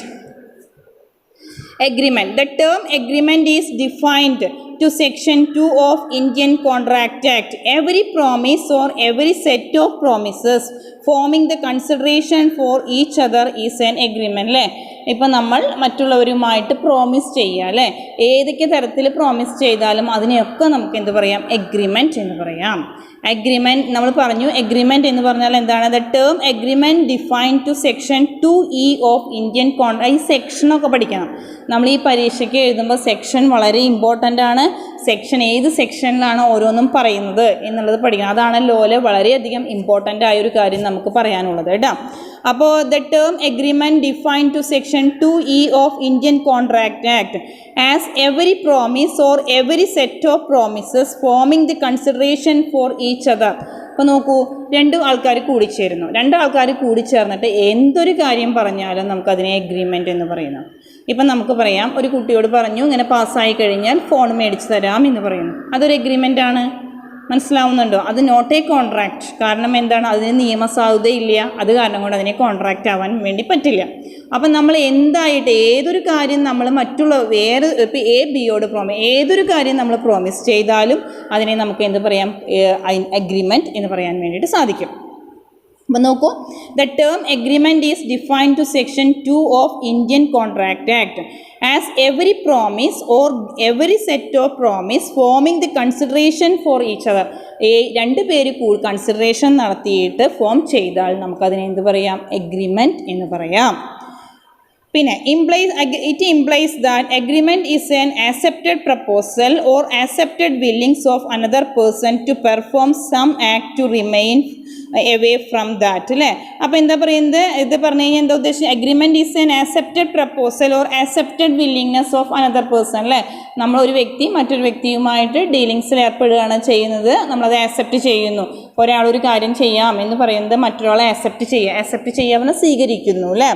The term agreement is defined to section 2 of Indian Contract Act. Every promise or every set of promises forming the consideration for each other is an agreement. അല്ലേ, ഇപ്പം നമ്മൾ മറ്റുള്ളവരുമായിട്ട് promise ചെയ്യുക അല്ലേ, ഏതൊക്കെ തരത്തിൽ promise ചെയ്താലും അതിനെയൊക്കെ നമുക്ക് എന്ത് പറയാം? എഗ്രിമെൻറ്റ് എന്ന് പറയാം. അഗ്രിമെൻറ്റ് നമ്മൾ പറഞ്ഞു. എഗ്രിമെൻറ്റ് എന്ന് പറഞ്ഞാൽ എന്താണ്? The term agreement define to section 2E of Indian contract. ഈ സെക്ഷനൊക്കെ പഠിക്കണം. നമ്മൾ ഈ പരീക്ഷയ്ക്ക് എഴുതുമ്പോൾ സെക്ഷൻ വളരെ ഇമ്പോർട്ടൻ്റ് ആണ്. ഏത് സെക്ഷനിലാണ് ഓരോന്നും പറയുന്നത് എന്നുള്ളത് പഠിക്കണം. അതാണ് ലോയിലെ വളരെയധികം ഇമ്പോർട്ടൻ്റ് ആയൊരു കാര്യം നമുക്ക് പറയാനുള്ളത് കേട്ടോ. അപ്പോൾ the term agreement define to section 2E of Indian contract act as every promise or every set of promises forming the consideration for each other. അപ്പോൾ നോക്കൂ, രണ്ട് ആൾക്കാർ കൂടിച്ചേർന്നിട്ട് എന്തൊരു കാര്യം പറഞ്ഞാലും നമുക്കതിനെ എഗ്രിമെൻ്റ് എന്ന് പറയുന്നു. ഇപ്പം നമുക്ക് പറയാം, ഒരു കുട്ടിയോട് പറഞ്ഞു ഇങ്ങനെ പാസ്സായി കഴിഞ്ഞാൽ ഫോൺ മേടിച്ച് തരാം എന്ന് പറയുന്നു. അതൊരു എഗ്രിമെൻ്റാണ്. മനസ്സിലാവുന്നുണ്ടോ? അത് നോട്ട് എ കോൺട്രാക്റ്റ്. കാരണം എന്താണ്? അതിന് നിയമസാധുതയില്ല. അത് കാരണം കൊണ്ട് അതിനെ കോൺട്രാക്റ്റ് ആവാൻ വേണ്ടി പറ്റില്ല. അപ്പം നമ്മൾ എന്തായിട്ട് ഏതൊരു കാര്യം നമ്മൾ മറ്റുള്ള ഇപ്പോൾ എ ബിയോട് ഏതൊരു കാര്യം നമ്മൾ പ്രോമിസ് ചെയ്താലും അതിനെ നമുക്ക് എന്ത് പറയാം? അഗ്രിമെൻറ്റ് എന്ന് പറയാൻ വേണ്ടിയിട്ട് സാധിക്കും. അപ്പോൾ നോക്കൂ, the term agreement is defined to section 2 of Indian contract act as every promise or every set of promise forming the consideration for each other. രണ്ട് പേര് കൺസിഡറേഷൻ നടത്തിയിട്ട് ഫോം ചെയ്താൽ നമുക്കതിനെ എന്ത് പറയാം? എഗ്രിമെൻറ്റ് എന്ന് പറയാം. പിന്നെ it implies that agreement is an accepted proposal or accepted willings of another person to perform some act to remain away from that അല്ലേ. അപ്പോൾ എന്താ പറയുന്നത്? ഇത് പറഞ്ഞു കഴിഞ്ഞാൽ എന്താ ഉദ്ദേശം? Agreement is an accepted proposal or accepted willingness of another person അല്ലേ. നമ്മളൊരു വ്യക്തി മറ്റൊരു വ്യക്തിയുമായിട്ട് ഡീലിങ്സിൽ ഏർപ്പെടുകയാണ് ചെയ്യുന്നത്. നമ്മളത് ആക്സെപ്റ്റ് ചെയ്യുന്നു. ഒരാളൊരു കാര്യം ചെയ്യാം എന്ന് പറയുന്നത് മറ്റൊരാളെ ആക്സെപ്റ്റ് ചെയ്യാമെന്ന് സ്വീകരിക്കുന്നു അല്ലേ.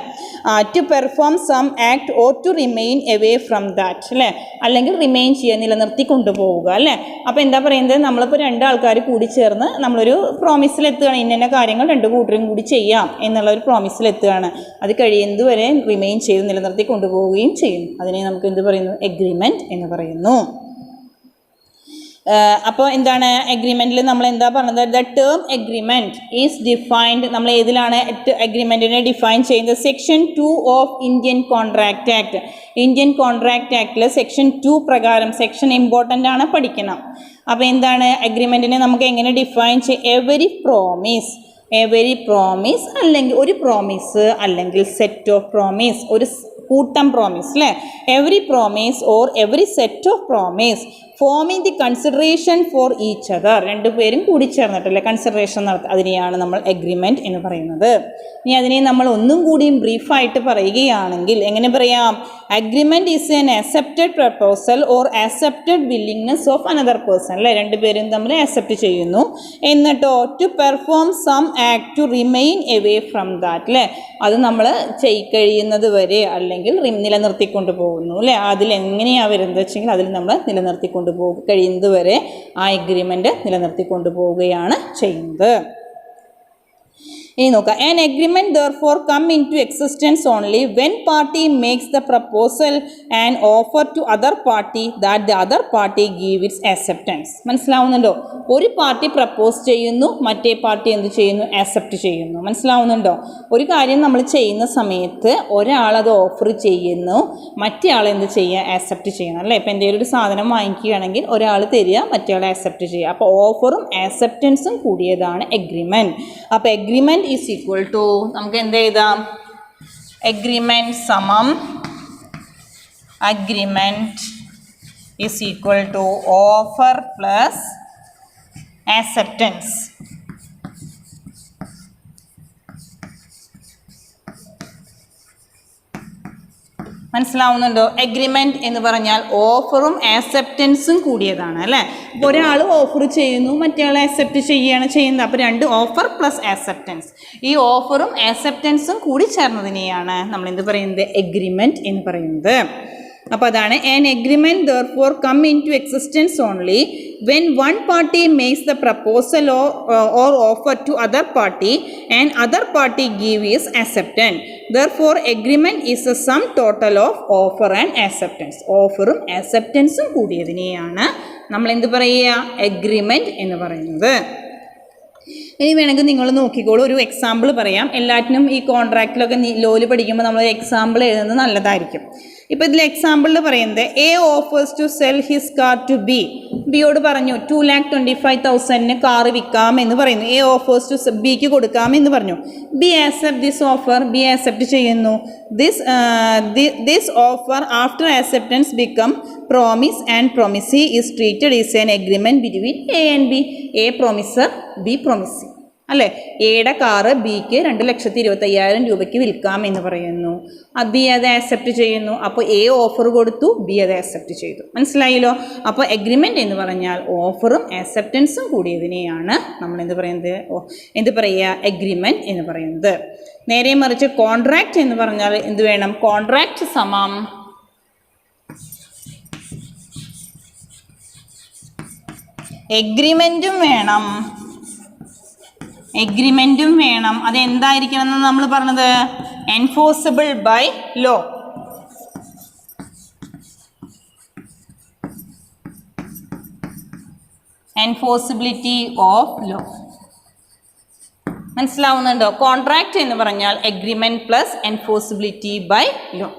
To perform some act or to remain away from that അല്ലേ. അല്ലെങ്കിൽ റിമെയിൻ ചെയ്യുക, നിലനിർത്തി കൊണ്ടുപോവുക അല്ലേ. അപ്പോൾ എന്താ പറയുന്നത്? നമ്മളിപ്പോൾ രണ്ടാൾക്കാർ കൂടി ചേർന്ന് നമ്മളൊരു പ്രോമിസിലെത്തുകയാണ്. ഇന്ന കാര്യങ്ങൾ രണ്ട് കൂട്ടരും കൂടി ചെയ്യാം എന്നുള്ള ഒരു പ്രോമിസിലെത്തുകയാണ്. അത് കഴിയുന്നതുവരെ റിമെയിൻ ചെയ്ത് നിലനിർത്തി കൊണ്ടുപോവുകയും ചെയ്യുന്നു. അതിനെ നമുക്ക് എന്ത് പറയുന്നു? എഗ്രിമെൻറ്റ് എന്ന് പറയുന്നു. അപ്പോൾ എന്താണ് എഗ്രിമെൻറ്റിൽ നമ്മൾ എന്താ പറഞ്ഞത്? The term agreement is defined. നമ്മൾ ഏതിലാണ് എഗ്രിമെൻറ്റിനെ ഡിഫൈൻ ചെയ്യുന്നത്? Section 2 of Indian contract act. Indian contract ആക്ടിൽ സെക്ഷൻ 2 പ്രകാരം, സെക്ഷൻ ഇമ്പോർട്ടൻ്റ് ആണ്, പഠിക്കണം. അപ്പോൾ എന്താണ് എഗ്രിമെൻറ്റിനെ നമുക്ക് എങ്ങനെ ഡിഫൈൻ ചെയ്യും? എവരി പ്രോമിസ് അല്ലെങ്കിൽ ഒരു പ്രോമിസ് അല്ലെങ്കിൽ സെറ്റ് ഓഫ് പ്രോമിസ്, ഒരു കൂട്ടം പ്രോമിസ് അല്ലേ. Every promise or every set of promise forming the consideration for each other. രണ്ടുപേരും കൂടി ചേർന്നിട്ടല്ലേ കൺസിഡറേഷൻ നടത്തുക. അതിനെയാണ് നമ്മൾ എഗ്രിമെൻറ്റ് എന്ന് പറയുന്നത്. ഇനി അതിനെ നമ്മൾ ഒന്നും കൂടിയും ബ്രീഫായിട്ട് പറയുകയാണെങ്കിൽ എങ്ങനെ പറയാം? Agreement is an accepted proposal or accepted willingness of another person അല്ലേ. രണ്ടുപേരും തമ്മിൽ ആക്സെപ്റ്റ് ചെയ്യുന്നു. എന്നിട്ടോ to perform some act to remain away from that അല്ലേ. അത് നമ്മൾ കഴിയുന്നത് വരെ അല്ലെങ്കിൽ നിലനിർത്തിക്കൊണ്ട് പോകുന്നു അല്ലേ. അതിലെങ്ങനെയാണ് വരുന്നത് വെച്ചെങ്കിൽ അതിൽ നമ്മൾ നിലനിർത്തിക്കൊണ്ട് കഴിയുന്നത് വരെ ആ എഗ്രിമെൻറ്റ് നിലനിർത്തിക്കൊണ്ട് പോവുകയാണ് ചെയ്യുന്നത്. ഇനി നോക്കാം. An agreement therefore come into existence only when party makes the proposal and offer to other party that the other party give its acceptance. മനസ്സിലാവുന്നുണ്ടോ? ഒരു പാർട്ടി പ്രപ്പോസ് ചെയ്യുന്നു, മറ്റേ പാർട്ടി എന്ത് ചെയ്യുന്നു? ആക്സെപ്റ്റ് ചെയ്യുന്നു. മനസ്സിലാവുന്നുണ്ടോ? ഒരു കാര്യം നമ്മൾ ചെയ്യുന്ന സമയത്ത് ഒരാളത് ഓഫർ ചെയ്യുന്നു, മറ്റേ ആൾ എന്ത് ചെയ്യുക? ആക്സെപ്റ്റ് ചെയ്യണം അല്ലേ. ഇപ്പോൾ എന്തെങ്കിലും ഒരു സാധനം വാങ്ങിക്കുകയാണെങ്കിൽ ഒരാൾ തരിക, മറ്റേ ആൾ ആക്സെപ്റ്റ് ചെയ്യുക. അപ്പോൾ ഓഫറും ആക്സെപ്റ്റൻസും കൂടിയതാണ് എഗ്രിമെൻറ്റ്. അപ്പോൾ എഗ്രിമെൻറ്റ് ഈസ് ഈക്വൽ ടു നമുക്ക് എന്ത് എഴുതാം? എഗ്രിമെൻറ്റ് സമം agreement is equal to offer plus acceptance. മനസ്സിലാവുന്നുണ്ടോ? എഗ്രിമെൻറ്റ് എന്ന് പറഞ്ഞാൽ ഓഫറും ആക്സെപ്റ്റൻസും കൂടിയതാണ് അല്ലേ. അപ്പോൾ ഒരാൾ ഓഫർ ചെയ്യുന്നു, മറ്റേ ആൾ ആക്സെപ്റ്റ് ചെയ്യുകയാണ് ചെയ്യുന്നത്. അപ്പോൾ രണ്ട് ഓഫർ പ്ലസ് ആക്സെപ്റ്റൻസ്. ഈ ഓഫറും ആക്സെപ്റ്റൻസും കൂടി ചേർന്നതിനെയാണ് നമ്മൾ എന്ത് പറയുന്നത്? എഗ്രിമെൻറ്റ് എന്ന് പറയുന്നത്. അപ്പോൾ അതാണ് an agreement therefore come into existence only when one party makes the proposal or offer to other party and other party give his acceptance. Therefore agreement is a sum total of offer and acceptance. ഓഫറും ആക്സെപ്റ്റൻസും കൂടിയതിനെയാണ് നമ്മൾ എന്ത് പറയുക? Agreement എന്ന് പറയുന്നത്. ഇനി വേണമെങ്കിൽ നിങ്ങൾ നോക്കിക്കോളൂ. ഒരു എക്സാമ്പിൾ പറയാം. എല്ലാറ്റിനും ഈ കോൺട്രാക്റ്റിലൊക്കെ ലോയിൽ പഠിക്കുമ്പോൾ നമ്മളൊരു എക്സാമ്പിൾ എഴുതുന്നത് നല്ലതായിരിക്കും. ഇപ്പോൾ ഇതിൽ എക്സാമ്പിളിൽ പറയുന്നത് A offers to sell his car to B. ബിയോട് പറഞ്ഞു 2,25,000 കാറ് വിൽക്കാം എന്ന് പറയുന്നു. എ ഓഫേഴ്സ് ടു ബിക്ക് കൊടുക്കാം എന്ന് പറഞ്ഞു. B accept this offer. B accept ചെയ്യുന്നു. This offer after acceptance become promise and promisee is treated is an agreement between A and B. A promisor, B promisee അല്ലേ. എയുടെ കാറ് ബിക്ക് 2,25,000 രൂപയ്ക്ക് വിൽക്കാം എന്ന് പറയുന്നു. ബി അത് ആക്സെപ്റ്റ് ചെയ്യുന്നു. അപ്പോൾ എ ഓഫർ കൊടുത്തു, ബി അത് ആക്സെപ്റ്റ് ചെയ്തു. മനസ്സിലായല്ലോ. അപ്പോൾ എഗ്രിമെൻ്റ് എന്ന് പറഞ്ഞാൽ ഓഫറും ആക്സെപ്റ്റൻസും കൂടിയതിനെയാണ് നമ്മൾ എന്ത് പറയുക എഗ്രിമെൻറ്റ് എന്ന് പറയുന്നത്. നേരെ മറിച്ച് കോൺട്രാക്റ്റ് എന്ന് പറഞ്ഞാൽ എന്ത് വേണം? കോൺട്രാക്റ്റ് സമം എഗ്രിമെൻറ്റും വേണം. അതെന്തായിരിക്കണം എന്ന് നമ്മൾ പറഞ്ഞത്? Enforceable by law. Enforceability of law. മനസ്സിലാവുന്നുണ്ടോ? കോൺട്രാക്റ്റ് എന്ന് പറഞ്ഞാൽ agreement plus enforceability by law.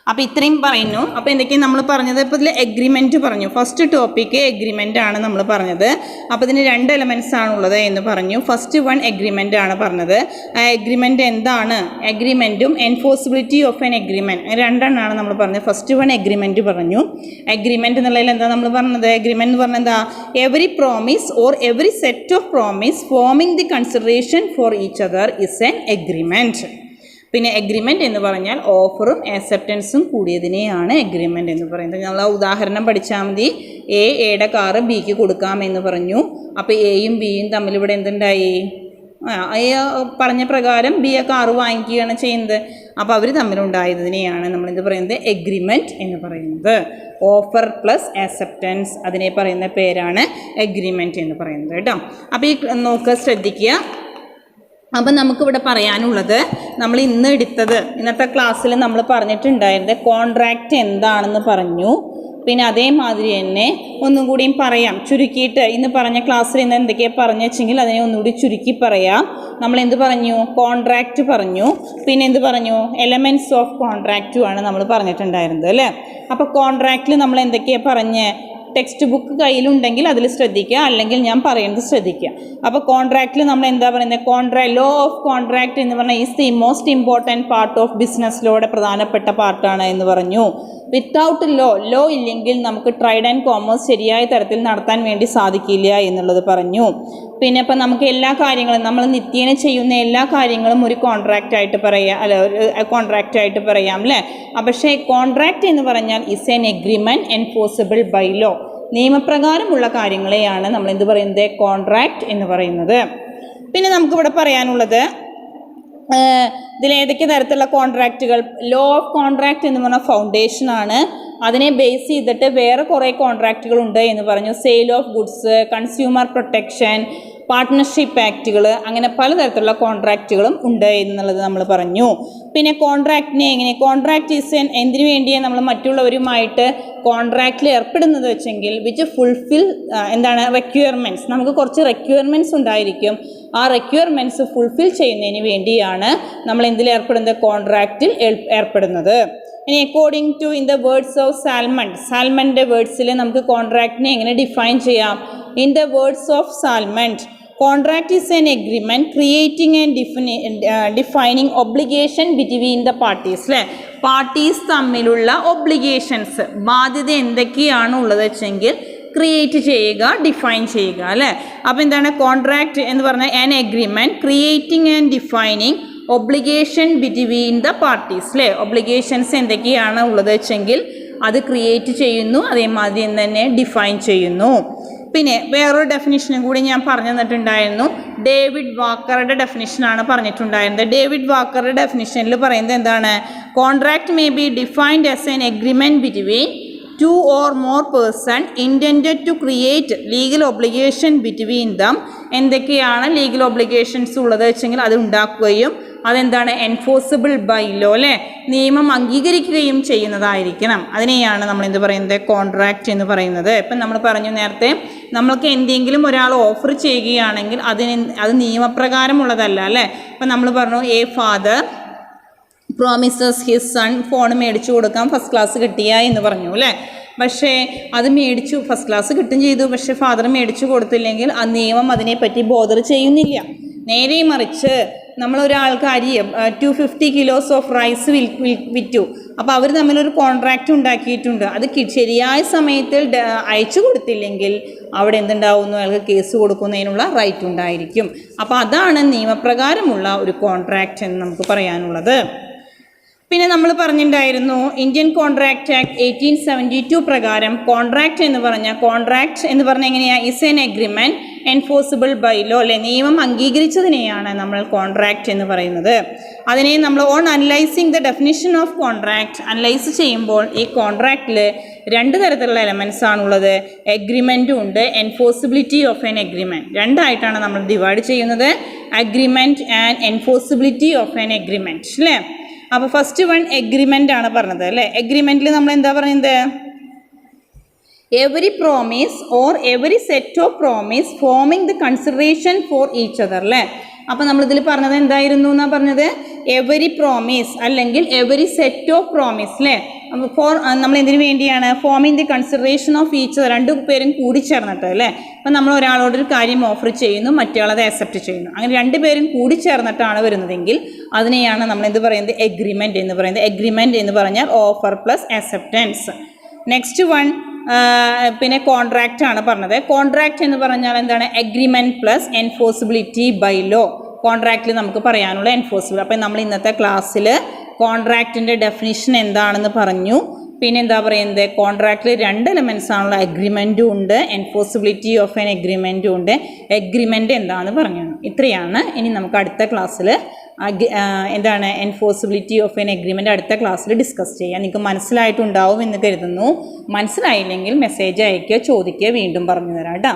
അപ്പോൾ ഇത്രയും പറയുന്നു. അപ്പോൾ എന്തൊക്കെയാണ് നമ്മൾ പറഞ്ഞത്? ഇപ്പോൾ ഇതിൽ എഗ്രിമെൻറ്റ് പറഞ്ഞു. ഫസ്റ്റ് ടോപ്പിക്ക് എഗ്രിമെൻ്റ് ആണ് നമ്മൾ പറഞ്ഞത്. അപ്പോൾ ഇതിന് 2 എലമെൻറ്റ്സ് ആണുള്ളത് എന്ന് പറഞ്ഞു. ഫസ്റ്റ് വൺ എഗ്രിമെൻ്റ് ആണ് പറഞ്ഞത്. ആ എഗ്രിമെൻ്റ് എന്താണ്? എഗ്രിമെൻറ്റും എൻഫോഴ്സിബിലിറ്റി ഓഫ് എൻ എഗ്രിമെൻറ്റ് രണ്ടെണ്ണമാണ് നമ്മൾ പറഞ്ഞത്. ഫസ്റ്റ് വൺ എഗ്രിമെൻറ്റ് പറഞ്ഞു. എഗ്രിമെൻറ്റ് എന്നുള്ളതിൽ എന്താ നമ്മൾ പറഞ്ഞത്? എഗ്രിമെൻറ്റ് എന്ന് പറഞ്ഞാൽ എന്താ? Every promise or every set of promise forming the consideration for each other is an agreement. പിന്നെ എഗ്രിമെൻ്റ് എന്ന് പറഞ്ഞാൽ ഓഫറും ആക്സെപ്റ്റൻസും കൂടിയതിനെയാണ് എഗ്രിമെൻ്റ് എന്ന് പറയുന്നത്. നമ്മൾ ആ ഉദാഹരണം പഠിച്ചാൽ മതി. എയുടെ കാറ് ബിക്ക് കൊടുക്കാമെന്ന് പറഞ്ഞു. അപ്പോൾ എയും ബിയും തമ്മിൽ ഇവിടെ എന്തുണ്ടായി? എ പറഞ്ഞ പ്രകാരം ബി ആ കാറ് വാങ്ങിക്കുകയാണ് ചെയ്യുന്നത്. അപ്പോൾ അവർ തമ്മിലുണ്ടായതിനെയാണ് നമ്മൾ എന്ത് പറയുന്നത്? എഗ്രിമെൻറ്റ് എന്ന് പറയുന്നത്. ഓഫർ പ്ലസ് ആക്സെപ്റ്റൻസ്, അതിനെ പറയുന്ന പേരാണ് എഗ്രിമെൻറ്റ് എന്ന് പറയുന്നത് കേട്ടോ. അപ്പോൾ ഈ നോക്കുക, ശ്രദ്ധിക്കുക. അപ്പം നമുക്കിവിടെ പറയാനുള്ളത്, നമ്മൾ ഇന്ന് എടുത്തത് ഇന്നത്തെ ക്ലാസ്സിൽ നമ്മൾ പറഞ്ഞിട്ടുണ്ടായിരുന്നത് കോൺട്രാക്റ്റ് എന്താണെന്ന് പറഞ്ഞു. പിന്നെ അതേമാതിരി തന്നെ ഒന്നും കൂടിയും പറയാം ചുരുക്കിയിട്ട്. ഇന്ന് പറഞ്ഞ ക്ലാസ്സിൽ ഇന്ന് എന്തൊക്കെയാണ് പറഞ്ഞു വെച്ചെങ്കിൽ അതിനെ ഒന്നുകൂടി ചുരുക്കി പറയാം. നമ്മൾ എന്ത് പറഞ്ഞു? കോൺട്രാക്റ്റ് പറഞ്ഞു. പിന്നെ എന്ത് പറഞ്ഞു? എലമെൻറ്റ്സ് ഓഫ് കോൺട്രാക്റ്റുമാണ് നമ്മൾ പറഞ്ഞിട്ടുണ്ടായിരുന്നത് അല്ലേ. അപ്പോൾ കോൺട്രാക്റ്റിൽ നമ്മൾ എന്തൊക്കെയാണ് പറഞ്ഞ്? ടെക്സ്റ്റ് ബുക്ക് കയ്യിലുണ്ടെങ്കിൽ അതിൽ ശ്രദ്ധിക്കുക, അല്ലെങ്കിൽ ഞാൻ പറയുന്നത് ശ്രദ്ധിക്കുക. അപ്പോൾ കോൺട്രാക്റ്റിൽ നമ്മൾ എന്താ പറയുന്നത്? ലോ ഓഫ് കോൺട്രാക്റ്റ് എന്ന് പറഞ്ഞാൽ is the most important part of business ലോയുടെ പ്രധാനപ്പെട്ട പാർട്ടാണ് എന്ന് പറഞ്ഞു. വിത്തൗട്ട് ലോ ഇല്ലെങ്കിൽ നമുക്ക് ട്രേഡ് ആൻഡ് കോമേഴ്സ് ശരിയായ തരത്തിൽ നടത്താൻ വേണ്ടി സാധിക്കില്ല എന്നുള്ളത് പറഞ്ഞു. പിന്നെ ഇപ്പം നമുക്ക് എല്ലാ കാര്യങ്ങളും നമ്മൾ നിത്യേന ചെയ്യുന്ന എല്ലാ കാര്യങ്ങളും ഒരു കോൺട്രാക്റ്റായിട്ട് പറയാം, അല്ല ഒരു കോൺട്രാക്റ്റായിട്ട് പറയാം അല്ലേ. പക്ഷേ കോൺട്രാക്റ്റ് എന്ന് പറഞ്ഞാൽ is an agreement enforceable by law. നിയമപ്രകാരമുള്ള കാര്യങ്ങളെയാണ് നമ്മൾ എന്ത് പറയുന്നത്? കോൺട്രാക്റ്റ് എന്ന് പറയുന്നത്. പിന്നെ നമുക്കിവിടെ പറയാനുള്ളത് ഇതിലേതൊക്കെ തരത്തിലുള്ള കോൺട്രാക്റ്റുകൾ? ലോ ഓഫ് കോൺട്രാക്റ്റ് എന്ന് പറഞ്ഞാൽ ഫൗണ്ടേഷനാണ്. അതിനെ ബേസ് ചെയ്തിട്ട് വേറെ കുറേ കോൺട്രാക്റ്റുകളുണ്ട് എന്ന് പറഞ്ഞു. Sale of goods, consumer protection, partnership ആക്റ്റുകൾ, അങ്ങനെ പലതരത്തിലുള്ള കോൺട്രാക്റ്റുകളും ഉണ്ട് എന്നുള്ളത് നമ്മൾ പറഞ്ഞു. പിന്നെ കോൺട്രാക്റ്റിനെ കോൺട്രാക്റ്റ് ഈസ് എന്തിനു വേണ്ടിയാണ് നമ്മൾ മറ്റുള്ളവരുമായിട്ട് കോൺട്രാക്റ്റിൽ ഏർപ്പെടുന്നത് വെച്ചെങ്കിൽ വിച്ച് ഫുൾഫിൽ റിക്വയർമെൻറ്റ്സ്. നമുക്ക് കുറച്ച് റിക്വയർമെൻറ്റ്സ് ഉണ്ടായിരിക്കും. ആ റിക്വയർമെൻറ്റ്സ് ഫുൾഫിൽ ചെയ്യുന്നതിന് വേണ്ടിയാണ് നമ്മൾ എന്തിൽ ഏർപ്പെടുന്നത്? കോൺട്രാക്റ്റിൽ ഏർപ്പെടുന്നത്. ഇനി according to in the words of സാൽമൻ്റെ വേർഡ്സിൽ നമുക്ക് കോൺട്രാക്റ്റിനെ എങ്ങനെ ഡിഫൈൻ ചെയ്യാം? In the words of Salmond, contract is an agreement creating and defining obligation between the parties അല്ലേ. പാർട്ടീസ് തമ്മിലുള്ള ഒബ്ലിഗേഷൻസ്, ബാധ്യത എന്തൊക്കെയാണ് ഉള്ളത് വെച്ചെങ്കിൽ ക്രിയേറ്റ് ചെയ്യുക, ഡിഫൈൻ ചെയ്യുക അല്ലേ. അപ്പോൾ എന്താണ് കോൺട്രാക്റ്റ് എന്ന് പറഞ്ഞാൽ? An agreement creating and defining obligation between the parties അല്ലേ. ഒബ്ലിഗേഷൻസ് എന്തൊക്കെയാണ് ഉള്ളത് വെച്ചെങ്കിൽ അത് ക്രിയേറ്റ് ചെയ്യുന്നു, അതേമാതിരി തന്നെ ഡിഫൈൻ ചെയ്യുന്നു. പിന്നെ വേറൊരു ഡെഫിനിഷനും കൂടി ഞാൻ പറഞ്ഞു തന്നിട്ടുണ്ടായിരുന്നു. ഡേവിഡ് വാക്കറുടെ ഡെഫിനിഷനാണ് പറഞ്ഞിട്ടുണ്ടായിരുന്നത്. ഡേവിഡ് വാക്കറുടെ ഡെഫിനിഷനിൽ പറയുന്നത് എന്താണ്? Contract may be defined as an agreement between 2 or more person intended to create legal obligation between them. എന്തൊക്കെയാണ് ലീഗൽ ഒബ്ലിഗേഷൻസ് ഉള്ളത് വെച്ചെങ്കിൽ അത് ഉണ്ടാക്കുകയും അതെന്താണ്? എൻഫോഴ്സിബിൾ ബൈ ലോ അല്ലേ, നിയമം അംഗീകരിക്കുകയും ചെയ്യുന്നതായിരിക്കണം. അതിനെയാണ് നമ്മൾ എന്ത് പറയുന്നത്? കോൺട്രാക്റ്റ് എന്ന് പറയുന്നത്. ഇപ്പം നമ്മൾ പറഞ്ഞു നേരത്തെ, നമ്മൾക്ക് എന്തെങ്കിലും ഒരാൾ ഓഫർ ചെയ്യുകയാണെങ്കിൽ അത് നിയമപ്രകാരമുള്ളതല്ല അല്ലേ. ഇപ്പം നമ്മൾ പറഞ്ഞു A father promises his sun phone മേടിച്ചു കൊടുക്കാം ഫസ്റ്റ് ക്ലാസ് കിട്ടിയ എന്ന് പറഞ്ഞു അല്ലേ. പക്ഷേ അത് മേടിച്ചു, ഫസ്റ്റ് ക്ലാസ് കിട്ടും ചെയ്തു, പക്ഷേ ഫാദർ മേടിച്ചു കൊടുത്തില്ലെങ്കിൽ ആ നിയമം അതിനെപ്പറ്റി ബോധർ ചെയ്യുന്നില്ല. നേരെ മറിച്ച് നമ്മളൊരാൾക്ക് അരി 250 kilos ഓഫ് റൈസ് വിറ്റു. അപ്പോൾ അവർ തമ്മിലൊരു കോൺട്രാക്റ്റ് ഉണ്ടാക്കിയിട്ടുണ്ട്. അത് ശരിയായ സമയത്തിൽ അയച്ചു കൊടുത്തില്ലെങ്കിൽ അവിടെ എന്തുണ്ടാവുന്നു, അയാൾക്ക് കേസ് കൊടുക്കുന്നതിനുള്ള റൈറ്റ് ഉണ്ടായിരിക്കും. അപ്പോൾ അതാണ് നിയമപ്രകാരമുള്ള ഒരു കോൺട്രാക്റ്റ് എന്ന് നമുക്ക് പറയാനുള്ളത്. പിന്നെ നമ്മൾ പറഞ്ഞിട്ടുണ്ടായിരുന്നു ഇന്ത്യൻ കോൺട്രാക്റ്റ് ആക്ട് 1872 പ്രകാരം കോൺട്രാക്റ്റ് എന്ന് പറഞ്ഞാൽ എങ്ങനെയാണ്, is an agreement enforceable by law അല്ലെ, നിയമം അംഗീകരിച്ചതിനെയാണ് നമ്മൾ കോൺട്രാക്റ്റ് എന്ന് പറയുന്നത്. അതിനെ നമ്മൾ on analysing the definition of contract analyse ചെയ്യുമ്പോൾ ഈ കോൺട്രാക്റ്റിൽ 2 തരത്തിലുള്ള എലമെൻറ്റ്സ് ആണുള്ളത്. എഗ്രിമെൻറ്റും ഉണ്ട്, എൻഫോഴ്സിബിലിറ്റി ഓഫ് എൻ എഗ്രിമെൻറ്റ്. രണ്ടായിട്ടാണ് നമ്മൾ ഡിവൈഡ് ചെയ്യുന്നത്, agreement and enforceability of an agreement അല്ലേ. അപ്പോൾ ഫസ്റ്റ് വൺ എഗ്രിമെൻ്റ് ആണ് പറഞ്ഞത് അല്ലേ. എഗ്രിമെൻറ്റിൽ നമ്മൾ എന്താ പറയുന്നത്, every promise or every set of promise forming the consideration for each other അല്ലേ. അപ്പോൾ നമ്മളിതിൽ പറഞ്ഞത് എന്തായിരുന്നു എന്നാണ് പറഞ്ഞത്, എവറി പ്രോമിസ് അല്ലെങ്കിൽ എവറി സെറ്റ് ഓഫ് പ്രോമിസ് അല്ലേ. നമ്മൾ എന്തിനു വേണ്ടിയാണ്, forming the consideration of each other, 2 പേരും കൂടി ചേർന്നിട്ട് അല്ലേ. അപ്പം നമ്മൾ ഒരാളോടൊരു കാര്യം ഓഫർ ചെയ്യുന്നു, മറ്റേയാളത് അക്സെപ്റ്റ് ചെയ്യുന്നു, അങ്ങനെ 2 പേരും കൂടി ചേർന്നിട്ടാണ് വരുന്നതെങ്കിൽ അതിനെയാണ് നമ്മൾ എന്ത് പറയുന്നത്, എഗ്രിമെൻറ്റ് എന്ന് പറയുന്നത്. എഗ്രിമെൻറ്റ് എന്ന് പറഞ്ഞാൽ offer plus acceptance. Next one പിന്നെ കോൺട്രാക്റ്റ് ആണ് പറഞ്ഞത്. കോൺട്രാക്റ്റ് എന്ന് പറഞ്ഞാൽ എന്താണ്, agreement plus enforceability by law. കോൺട്രാക്റ്റിൽ നമുക്ക് പറയാനുള്ള എൻഫോഴ്സിബിൾ. അപ്പം നമ്മൾ ഇന്നത്തെ ക്ലാസ്സിൽ കോൺട്രാക്റ്റിൻ്റെ ഡെഫിനിഷൻ എന്താണെന്ന് പറഞ്ഞു. പിന്നെ എന്താ പറയുന്നത്, കോൺട്രാക്റ്റിൽ 2 എലമെൻറ്റ്സ് ആണുള്ള, അഗ്രിമെൻറ്റും ഉണ്ട്, എൻഫോഴ്സിബിലിറ്റി ഓഫ് എൻ എഗ്രിമെൻറ്റും ഉണ്ട്. എഗ്രിമെൻറ്റ് എന്താണെന്ന് പറഞ്ഞു. ഇത്രയാണ്. ഇനി നമുക്ക് അടുത്ത ക്ലാസ്സിൽ എന്താണ് എൻഫോഴ്സിബിലിറ്റി ഓഫ് എൻ എഗ്രിമെൻറ്റ് അടുത്ത ക്ലാസ്സിൽ ഡിസ്കസ് ചെയ്യാം. നിങ്ങൾക്ക് മനസ്സിലായിട്ടുണ്ടാവും എന്ന് കരുതുന്നു. മനസ്സിലായില്ലെങ്കിൽ മെസ്സേജ് അയയ്ക്കുക, ചോദിക്കുക, വീണ്ടും പറഞ്ഞു തരാം കേട്ടോ.